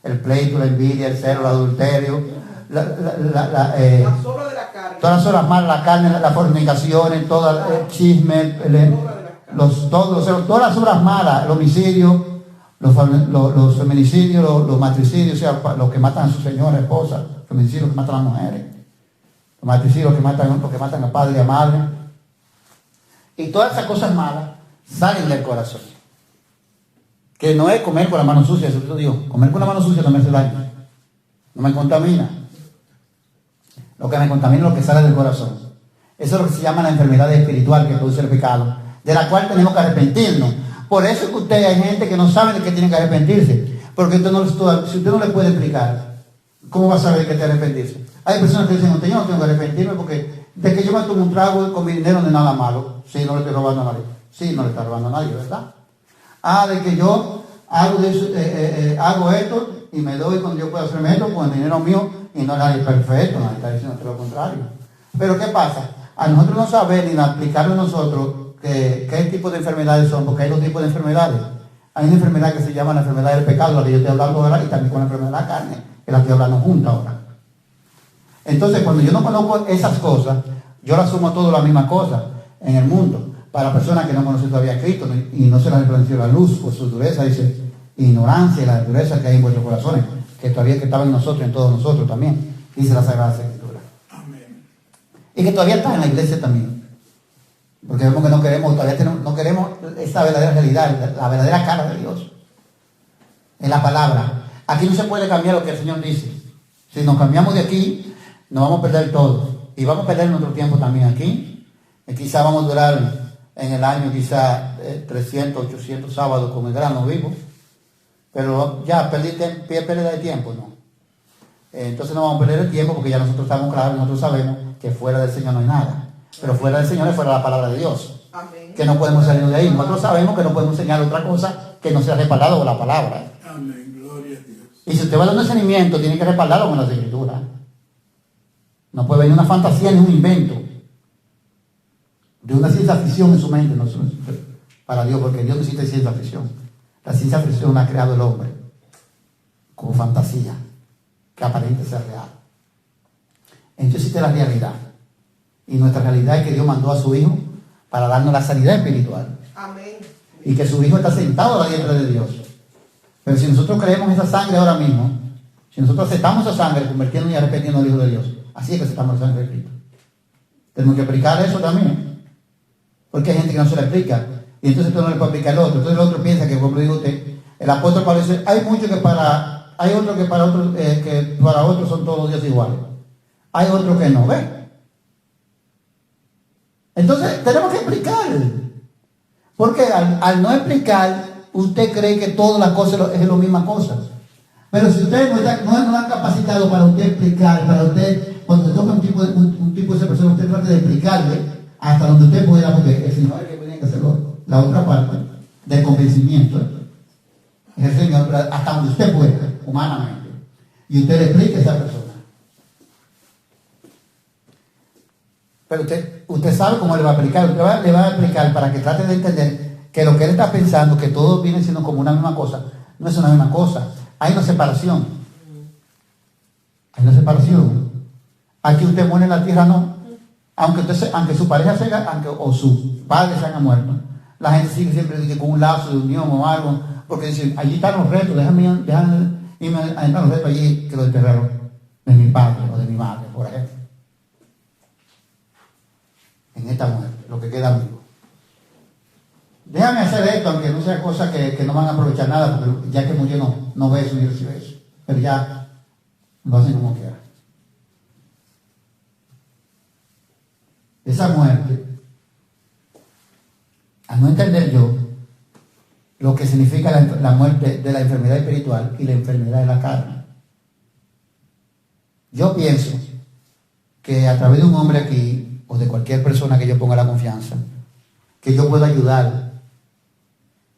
el pleito, la envidia, el celo, el adulterio. Las obras de la carne. Todas las obras malas, la carne, las fornicaciones, todo el chisme, todas las obras malas, el homicidio, los feminicidios, los matricidios, o sea, los que matan a su señora, esposa, los feminicidios que matan a las mujeres, los matricidios que matan a padre y a madre. Y todas esas cosas malas salen del corazón. Que no es comer con la mano sucia, eso digo, comer con la mano sucia no me hace daño, no me contamina. Lo que me contamina es lo que sale del corazón. Eso es lo que se llama la enfermedad espiritual que produce el pecado, de la cual tenemos que arrepentirnos. Por eso es que usted hay gente que no sabe de qué tiene que arrepentirse, porque si usted no le puede explicar, ¿cómo va a saber de qué te arrepentirse? Hay personas que dicen, yo no tengo que arrepentirme porque de que yo me tomo un trago con mi dinero no es nada malo. Sí, no le estoy robando a nadie. Sí, no le está robando a nadie, ¿verdad? De que yo hago esto y me doy cuando yo puedo hacerme esto con el dinero mío. Y no nadie perfecto, nadie está diciendo lo contrario. Pero ¿qué pasa? A nosotros no saber ni explicarle a nosotros qué tipo de enfermedades son, porque hay dos tipos de enfermedades. Hay una enfermedad que se llama la enfermedad del pecado, la que yo estoy hablando ahora, y también con la enfermedad de la carne, que es la que estoy hablando junta ahora. Entonces, cuando yo no conozco esas cosas, yo las asumo todo la misma cosa en el mundo. Para personas que no conocen todavía a Cristo y no se les resplandeció la luz por su dureza, dice, ignorancia y la dureza que hay en vuestros corazones, que todavía que estaba en nosotros, en todos nosotros también, dice la Sagrada Escritura. Amén. Y que todavía está en la iglesia también. Porque vemos que no queremos esa verdadera realidad, la verdadera cara de Dios. En la palabra. Aquí no se puede cambiar lo que el Señor dice. Si nos cambiamos de aquí, nos vamos a perder todo. Y vamos a perder nuestro tiempo también aquí. Y quizá vamos a durar en el año, quizá 300, 800 sábados con el grano vivo. Pero ya, pérdida de tiempo, ¿no? Entonces no vamos a perder el tiempo porque ya nosotros estamos claros, nosotros sabemos que fuera del Señor no hay nada. Pero fuera del Señor es fuera la palabra de Dios. Amén. Que no podemos salir de ahí. Nosotros sabemos que no podemos enseñar otra cosa que no sea respaldado por la palabra. Amén, gloria a Dios. Y si usted va dando discernimiento, tiene que respaldarlo con las Escrituras. No puede venir una fantasía ni un invento de una ciencia ficción en su mente, no, para Dios, porque Dios no existe ciencia ficción. La ciencia ficción la ha creado el hombre como fantasía, que aparente ser real. Entonces existe la realidad. Y nuestra realidad es que Dios mandó a su Hijo para darnos la sanidad espiritual. Amén. Y que su Hijo está sentado a la diestra de Dios. Pero si nosotros creemos en esa sangre ahora mismo, si nosotros aceptamos esa sangre, convirtiéndonos y arrepentiendo al Hijo de Dios, así es que aceptamos la sangre de Cristo. Tenemos que explicar eso también. Porque hay gente que no se le explica. Y entonces tú no le puedes explicar al otro. Entonces el otro piensa que, como digo usted, el apóstol Pablo dice, hay muchos que hay otros que para otros son todos los días iguales. Hay otros que no, ¿ves? Entonces tenemos que explicar. Porque al no explicar, usted cree que todas las cosas es la misma cosa. Pero si usted no está capacitado para usted explicar, para usted, cuando se toca un tipo de esa persona, usted trata de explicarle hasta donde usted pueda, porque el Señor es que tiene que hacerlo, la otra parte del convencimiento. Es el Señor, pero hasta donde usted pueda, humanamente. Y usted le explica a esa persona. Pero usted sabe cómo le va a explicar. Usted le va a explicar para que trate de entender que lo que él está pensando, que todo viene siendo como una misma cosa, no es una misma cosa. Hay una separación. Hay una separación. Aquí usted muere en la tierra, no. Aunque su pareja o sus padres se hayan muerto, la gente sigue siempre con un lazo de unión o algo, porque dicen, allí están los restos, déjame irme a entrar los restos allí que los enterraron de mi padre o de mi madre, por ejemplo. En esta muerte, lo que queda vivo. Déjame hacer esto, aunque no sea cosa que no van a aprovechar nada, porque ya que murió no ve eso ni recibe eso. Pero ya lo hacen como quiera. Esa muerte, al no entender yo lo que significa la muerte de la enfermedad espiritual y la enfermedad de la carne, yo pienso que a través de un hombre aquí, o de cualquier persona que yo ponga la confianza, que yo pueda ayudar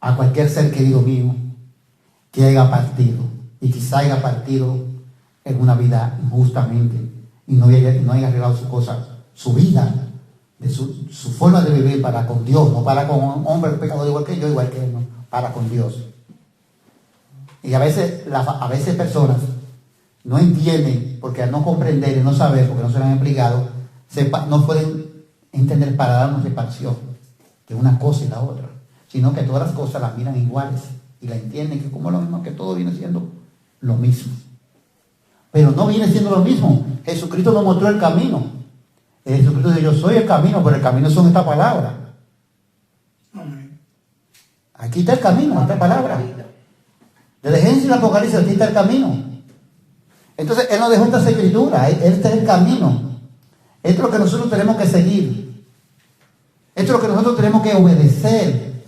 a cualquier ser querido mío que haya partido, y quizá haya partido en una vida injustamente y no haya arreglado su vida, de su forma de vivir para con Dios, no para con un hombre pecador igual que yo, igual que él, no, para con Dios. Y a veces personas no entienden, porque al no comprender y no saber, porque no se lo han explicado, no pueden entender para dar una separación de una cosa y la otra, sino que todas las cosas las miran iguales y la entienden que como lo mismo, que todo viene siendo lo mismo. Pero no viene siendo lo mismo. Jesucristo nos mostró el camino. Jesucristo dice, yo soy el camino, pero el camino son estas palabras. Amén. Aquí está el camino, esta palabra. Desde Génesis y el Apocalipsis, aquí está el camino. Entonces, Él nos dejó estas escrituras. Este es el camino. Esto es lo que nosotros tenemos que seguir. Esto es lo que nosotros tenemos que obedecer.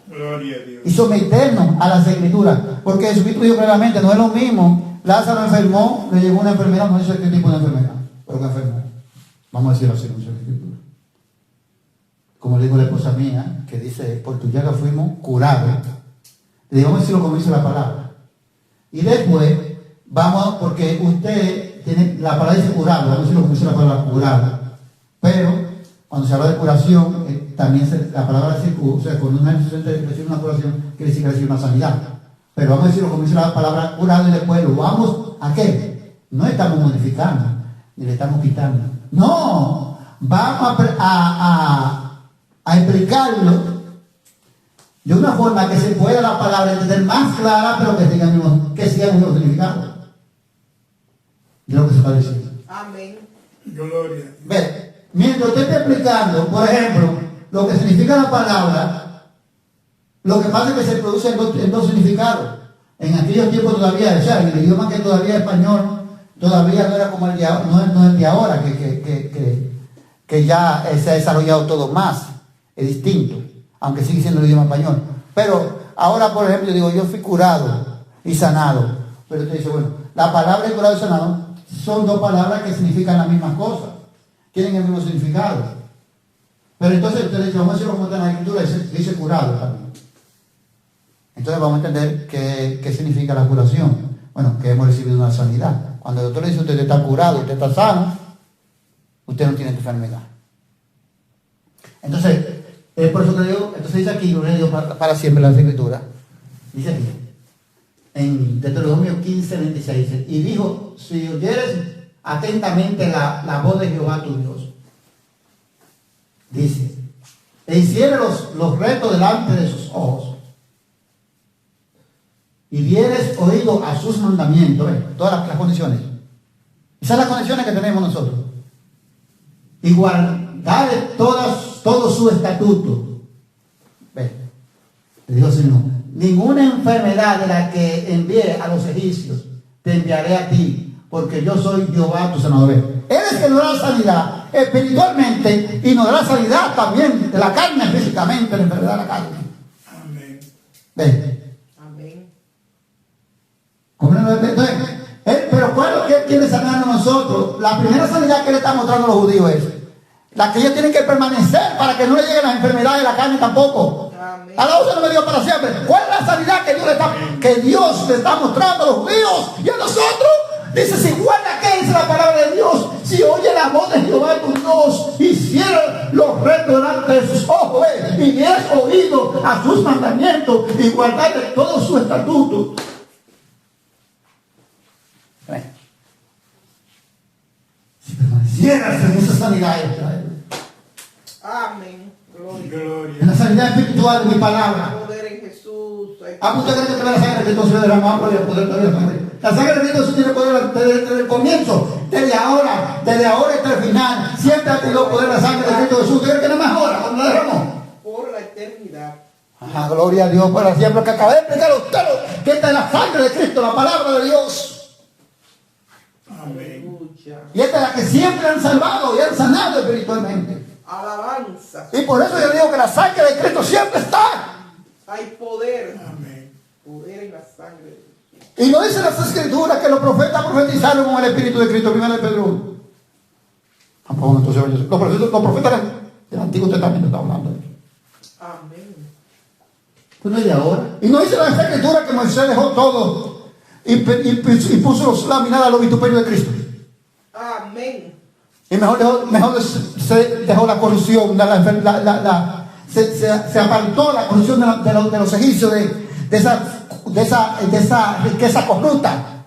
Gloria a Dios. Y someternos a las escrituras. Porque Jesucristo dijo claramente, no es lo mismo. Lázaro enfermó, le llegó una enfermedad, no dice qué tipo de enfermedad, pero que enfermó. Vamos a decirlo así, no sé la escritura. Como le digo a la esposa mía, que dice, por tu llaga fuimos curados. Le digo, vamos a decirlo como dice la palabra. Y después, porque usted tiene, la palabra dice curado, vamos a decirlo como dice la palabra curado. Pero, cuando se habla de curación, también la palabra dice, o sea, cuando una gente recibe una curación, quiere decir que recibe una sanidad. Pero vamos a decirlo como dice la palabra curado y después lo vamos a qué. No estamos modificando, ni le estamos quitando. No, vamos a explicarlo de una forma que se pueda la palabra entender más clara, pero que siga el mismo significado de lo que se está diciendo. Amén. Gloria. Ve, mientras usted esté explicando, por ejemplo, lo que significa la palabra, lo que pasa es que se produce en dos significados. En aquellos tiempos todavía, o sea, en el idioma que todavía es español, todavía no era como el de ahora, no es el de ahora, que ya se ha desarrollado todo más, es distinto, aunque sigue siendo el idioma español. Pero ahora, por ejemplo, yo digo, yo fui curado y sanado. Pero usted dice, bueno, la palabra curado y sanado son dos palabras que significan las mismas cosas, tienen el mismo significado. Pero entonces usted dice, vamos a decirlo como está en la escritura, dice curado también. Entonces vamos a entender qué significa la curación. Bueno, que hemos recibido una sanidad. Cuando el doctor le dice, usted está curado, usted está sano, usted no tiene enfermedad. Entonces, Por eso que digo, entonces dice aquí, gloria a Dios para siempre la Escritura. Dice aquí, en Deuteronomio 15, 26, dice, y dijo, si oyeres atentamente la voz de Jehová tu Dios, dice, e hiciere los retos delante de sus ojos, y dieres oído a sus mandamientos, todas las condiciones. Esas son las condiciones que tenemos nosotros. Y guardare todo su estatuto. Le dijo el Señor, ninguna enfermedad de la que envié a los egipcios te enviaré a ti, porque yo soy Jehová tu sanador. Él es que nos da sanidad espiritualmente y nos da sanidad también de la carne, físicamente, la enfermedad de la carne. Amén. Amén. Entonces, pero ¿cuál es lo que Él quiere sanar a nosotros? La primera sanidad que Él está mostrando a los judíos es la que ellos tienen que permanecer para que no le lleguen las enfermedades de la carne tampoco. Amén. A la voz no me dio para siempre. ¿Cuál es la sanidad que Dios le está mostrando a los judíos y a nosotros? Dice, si guarda que dice la palabra de Dios, si oye la voz de Jehová tu Dios, hicieron los retos delante de sus ojos, y dieres oído a sus mandamientos y guardaste todos sus estatutos. Si permanecieras en esa sanidad, Amén. Gloria. Gloria. en la sanidad espiritual de mi palabra. Poder en Jesús. ¿Usted cree que la sangre de Cristo se derramó por el poder de la sangre? La sangre de Cristo tiene poder desde el comienzo, desde ahora y hasta el final. Siempre ha tenido poder la sangre de Cristo Jesús. ¿Usted cree que no más ahora cuando la derramó? Por la eternidad. Ajá, gloria a Dios para siempre. Que acabé de explicar a usted que esta es la sangre de Cristo, la palabra de Dios. Amén. Aleluya. Y esta es la que siempre han salvado y han sanado espiritualmente. Alabanza. Y por eso yo digo que la sangre de Cristo siempre está. Hay poder. Amén. Poder en la sangre de Jesús. Y no dice las escrituras que los profetas profetizaron con el Espíritu de Cristo, primero de Pedro. Tampoco, entonces, los profetas del Antiguo Testamento están hablando de eso. Amén. Pues no es de ahora. Y no dice las escrituras que Moisés dejó todo y puso la mirada a los vituperios de Cristo. Amén. Y mejor dejó la corrupción, se apartó la corrupción de los egipcios, de esa riqueza corrupta.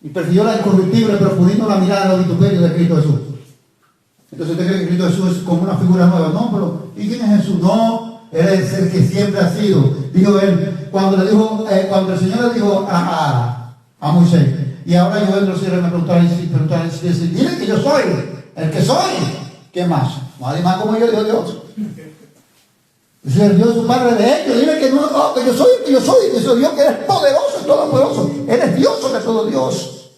Y prefirió la incorruptible, pero pudiendo la mirada a los vituperios de Cristo Jesús. Entonces usted cree que Cristo Jesús es como una figura nueva. No, pero ¿y quién es Jesús? No, Él es el que siempre ha sido. Dijo él, cuando el Señor le dijo a Moisés, y ahora yo entro y me preguntaron, dile que yo soy, el que soy. ¿Qué más? Nadie más como yo, dijo Dios. Dice el Dios, su Padre de ellos, dile que no, que yo soy el que yo soy. Dice Dios que eres poderoso y todopoderoso. Eres Dios sobre todo Dios.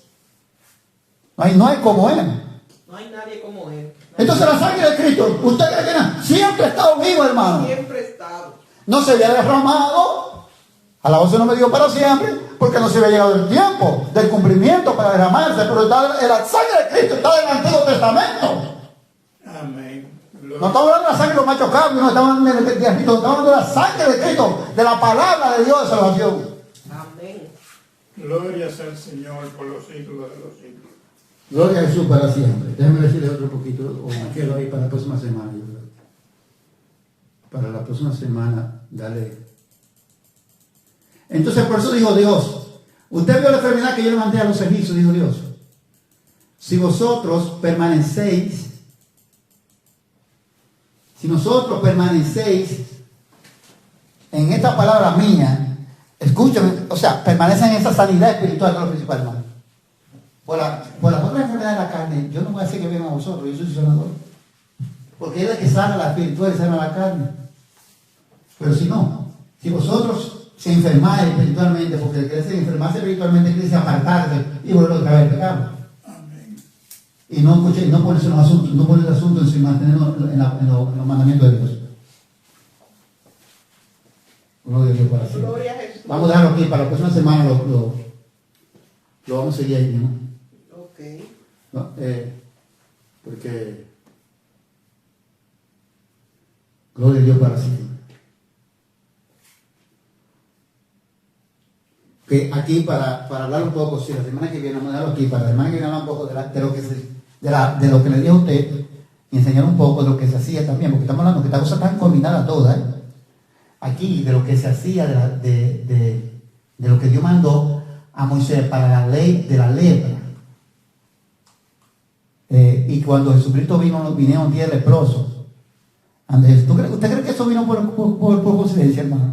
No hay como Él. No hay nadie como Él. Entonces la sangre de Cristo, usted cree que siempre ha estado vivo, hermano. Siempre ha estado. No se había derramado. A la voz no me dio para siempre, porque no se había llegado el tiempo del cumplimiento para derramarse. Pero la sangre de Cristo está en el Antiguo Testamento. Amén. No estamos hablando de la sangre de los machos cabros, no estamos hablando de Cristo, estamos hablando de la sangre de Cristo, de la palabra de Dios de salvación. Amén. Gloria sea el Señor por los siglos de los siglos. Gloria a Jesús para siempre. Déjenme decirle otro poquito, o me quedo ahí para la próxima semana. Para la próxima semana, dale. Entonces por eso dijo Dios, usted vio la enfermedad que yo le mandé a los egipcios, dijo Dios. Si vosotros permanecéis, si nosotros permanecéis en esta palabra mía, escúchame, o sea, permanecen en esa sanidad espiritual, que es lo principal, hermano. Por la otra enfermedad de la carne, yo no voy a decir que vengan a vosotros, yo soy su sanador. Porque Él es el que sana la espiritual y sana la carne. Pero si no, si vosotros se enfermáis espiritualmente, porque el que se enfermarse espiritualmente quiere decir apartarse y volver otra vez al pecado. Amén. Y no escuche, no pones los asuntos, no pones el asunto en mantenerlo en los mandamientos de Dios. Gloria a Dios para siempre. Gloria a Jesús. Vamos a dejarlo aquí, para la próxima semana lo vamos a seguir ahí, ¿no? Ok. No, porque gloria a Dios para siempre. Que aquí para hablar un poco, si la semana que viene vamos a dejarlo aquí, para la semana que viene hablar un poco de lo que le dijo a usted, y enseñar un poco de lo que se hacía también, porque estamos hablando que esta cosa está combinada toda, aquí, de lo que se hacía, de lo que Dios mandó a Moisés para la ley de la lepra. Y cuando Jesucristo vinieron 10 leprosos. ¿Usted cree que eso vino por coincidencia, hermano?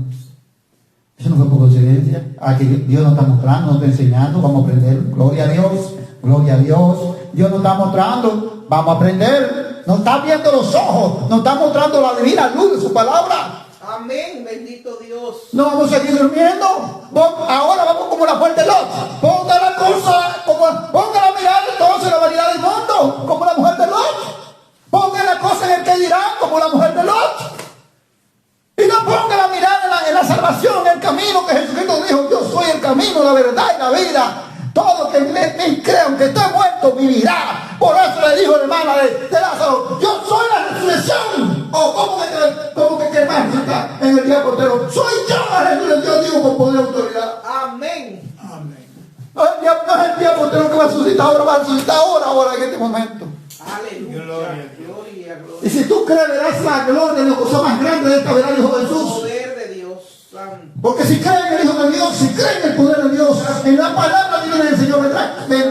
Eso no fue por coincidencia. Que Dios nos está mostrando, nos está enseñando, vamos a aprender. Gloria a Dios, gloria a Dios. Dios nos está mostrando, vamos a aprender. Nos está viendo los ojos, nos está mostrando la divina luz de su palabra. Amén, bendito Dios. No vamos a seguir durmiendo. Ahora vamos como la fuerte Lot. Ponga la cosa, ponga la mirada entonces en la vanidad del mundo, como la mujer de Lot. Ponga la cosa en el que dirán, como la mujer de Lot. Y no ponga la mirada en la salvación, en el camino que Jesucristo dijo: yo soy el camino, la verdad y la vida. Todo que me crea, aunque esté muerto, vivirá. Por eso le dijo la hermana de Lázaro: yo soy la resurrección. O como que más en el día portero: soy yo la resurrección, digo con poder y autoridad. Amén. Amén. No es el día portero que va a resucitar ahora, va a resucitar ahora en este momento. Aleluya. Gloria. Gloria, gloria. Y si tú crees, verás la gloria de la cosa más grande de esta, verás el Hijo de Jesús. Poder de Dios Santo. Porque si creen en el Hijo de Dios, si creen en el poder de Dios, en la palabra divina del Señor,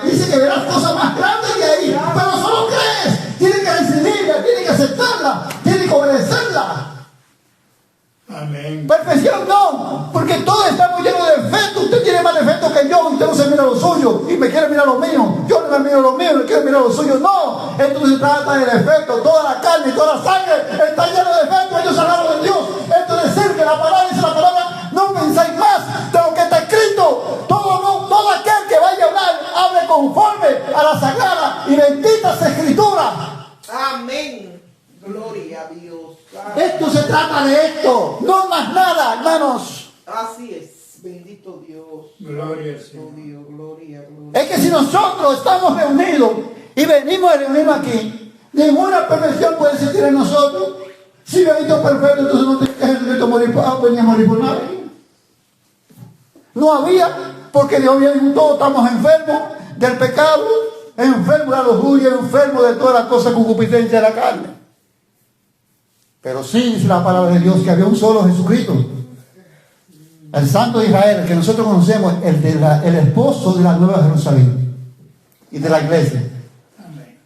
dice que verás cosas más grandes de ahí. Pero solo crees, tienes que recibirla, tienes que aceptarla, tienes que obedecerla. Amén. Perfección no, porque todos estamos llenos de defectos. Usted tiene más defectos que yo, usted no se mira lo suyo y me quiere mirar lo mío. Yo no me miro lo mío, me quiero mirar lo suyo. No, esto no se trata de defectos. Toda la carne y toda la sangre está llena de defectos. Ellos hablaron de Dios. Esto es decir que la palabra dice la palabra: no pensáis más de lo que está escrito. Todo aquel que vaya a hablar, hable conforme a la sagrada y benditas escrituras. Amén. Gloria a Dios. Esto se trata de esto, no más nada, hermanos. Así es. Bendito Dios. Gloria al Bendito Señor. Dios. Gloria, gloria. Es que si nosotros estamos reunidos y venimos a reunirnos aquí, ninguna perfección puede existir en nosotros. Si bendito perfecto, entonces no tenía que Jesucristo morir, venía a morir por nadie. No había, porque Dios mismo todos estamos enfermos del pecado, enfermos de la lujuria, enfermos de todas las cosas concupiscencia de la carne. Pero sí dice la palabra de Dios que había un solo Jesucristo, el Santo de Israel, que nosotros conocemos, el esposo de la Nueva Jerusalén y de la iglesia. Amén.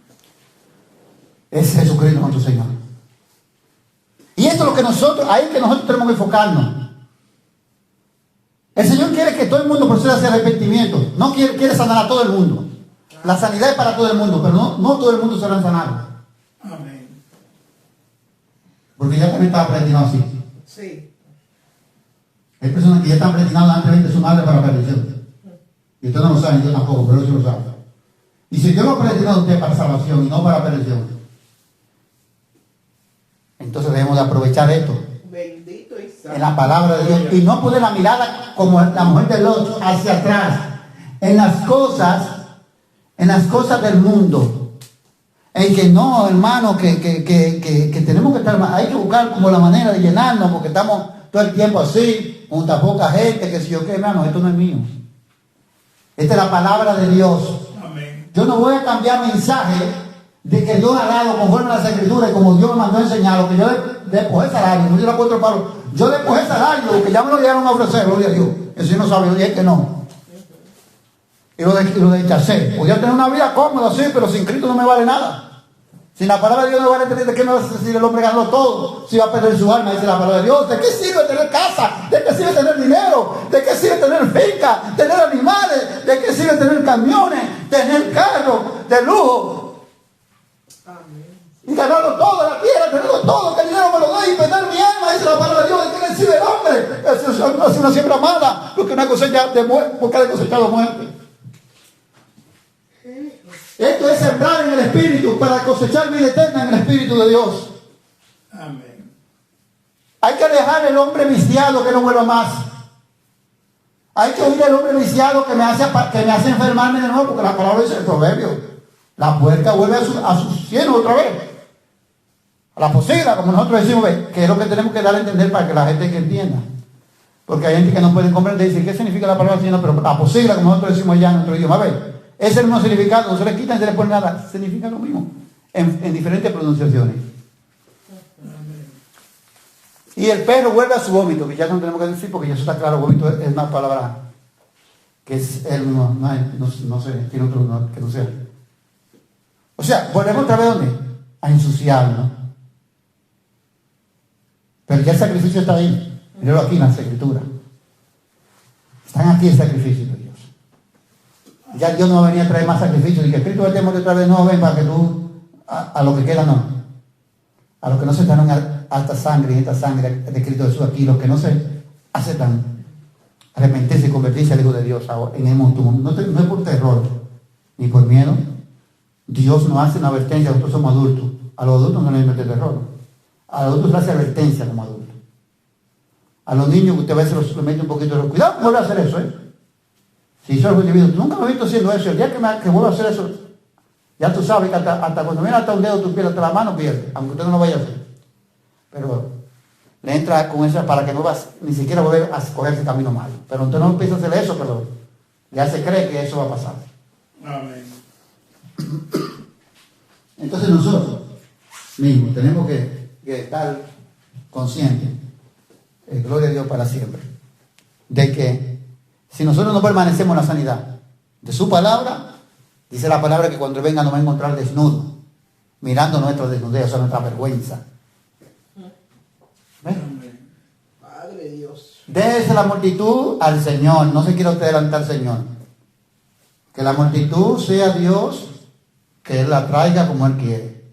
Es Jesucristo nuestro Señor. Y esto es lo que ahí que nosotros tenemos que enfocarnos. El Señor quiere que todo el mundo proceda hacia arrepentimiento. No quiere sanar a todo el mundo. La sanidad es para todo el mundo, pero no todo el mundo será sanado. Amén. Porque ya también estaba predestinado así. Sí. Hay personas que ya están predestinadas antes de su madre para la perdición. Y usted no lo sabe, yo tampoco, pero Dios lo sabe. Y si Dios lo ha predestinado a usted para salvación y no para perdición, entonces debemos de aprovechar esto Bendito y santo. en la palabra de Dios y no poner la mirada como la mujer de Lot hacia atrás en las cosas del mundo. En que no, hermano, que tenemos que estar, hay que buscar como la manera de llenarnos, porque estamos todo el tiempo así, con tan poca gente, que si yo qué, hermano, esto no es mío. Esta es la palabra de Dios. Amén. Yo no voy a cambiar mensaje de que Dios ha dado conforme a las escrituras y como Dios me mandó a enseñar, que yo le despojé salario, no yo le puedo palo, yo le despojé salario, porque ya me lo llegaron a ofrecer, gloria a Dios. Eso yo no sabía, yo dije que no. Y lo rechacé. Podía tener una vida cómoda, sí, pero sin Cristo no me vale nada. Sin la palabra de Dios no vale tener. ¿De qué me va a decir el hombre ganó todo? Si va a perder su alma, dice la palabra de Dios. ¿De qué sirve tener casa? ¿De qué sirve tener dinero? ¿De qué sirve tener finca? ¿Tener animales? ¿De qué sirve tener camiones? ¿Tener carros de lujo? Amén. Y ganarlo todo en la tierra, tenerlo todo, que el dinero me lo doy y perder mi alma, dice la palabra de Dios. ¿De qué le sirve el hombre? Eso es una siembra mala, porque una cosecha de muerte, porque ha cosechado muerte. Esto es sembrar en el Espíritu para cosechar vida eterna en el Espíritu de Dios. Amén. Hay que dejar el hombre viciado que no vuelva más. Hay que oír al hombre viciado que me hace enfermarme de nuevo, porque la palabra dice el proverbio: la puerca vuelve a su cielo otra vez. A la posida, como nosotros decimos, que es lo que tenemos que dar a entender para que la gente que entienda. Porque hay gente que no puede comprender y dice: ¿qué significa la palabra cielo? Pero la posida, como nosotros decimos allá en nuestro idioma, es el mismo significado, no se le quita ni se le pone nada, significa lo mismo. en diferentes pronunciaciones. Y el perro vuelve a su vómito, que ya no tenemos que decir porque ya eso está claro, vómito es una palabra que es el no sé, tiene otro que no sea. O sea, volvemos otra vez ¿dónde? A ensuciarnos. Pero ya el sacrificio está ahí. Míralo aquí en la escritura. Están aquí el sacrificio de Dios. Ya Dios no va a venir a traer más sacrificios. Y que Cristo va a otra vez, no ven para que tú, a lo que queda no. A los que no se están en alta sangre y esta sangre de Cristo Jesús aquí, los que no se aceptan arrepentirse y convertirse al Hijo de Dios en el mundo. No es por terror ni por miedo. Dios nos hace una advertencia, nosotros somos adultos. A los adultos no les mete terror. A los adultos les hace advertencia como adultos. A los niños que usted a veces los mete un poquito de cuidado, vuelve a hacer eso, Si soy un individuo, nunca me he visto haciendo eso. El día que vuelva a hacer eso, ya tú sabes que hasta cuando viene hasta un dedo tú pierdes, hasta la mano pierdes, aunque usted no lo vaya a hacer. Pero le entra con eso para que no vas ni siquiera volver a coger ese camino malo. Pero usted no empieza a hacer eso, pero ya se cree que eso va a pasar. Amén. Entonces nosotros mismos tenemos que estar conscientes, gloria a Dios para siempre, de que si nosotros no permanecemos en la sanidad de su palabra, dice la palabra que cuando Él venga nos va a encontrar desnudos, mirando nuestra desnudez, o sea, nuestra vergüenza. Padre Dios. Déjese la multitud al Señor, no se quiera usted adelantar al Señor. Que la multitud sea Dios, que Él la traiga como Él quiere.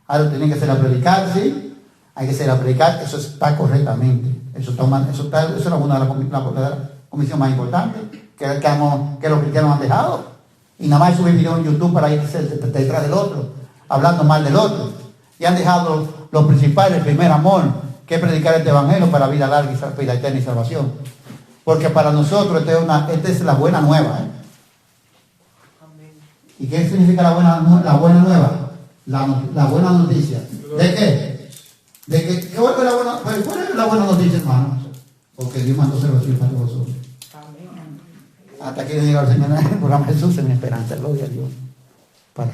Ahora tiene que ser a predicar, sí, hay que ser a predicar, eso está correctamente. Eso es una de las comisiones más importantes que los cristianos han dejado. Y nada más subir videos en YouTube para irse detrás del otro, hablando mal del otro. Y han dejado lo principal, el primer amor, que es predicar este evangelio para vida larga y vida eterna y salvación. Porque para nosotros esta es la buena nueva. ¿Y qué significa la buena nueva? La buena noticia. ¿De qué? ¿Cuál es la buena noticia, hermano? Porque Dios mandó salvación para vosotros. Hasta aquí llega el Señor en el programa Jesús en mi esperanza. Gloria a Dios. Para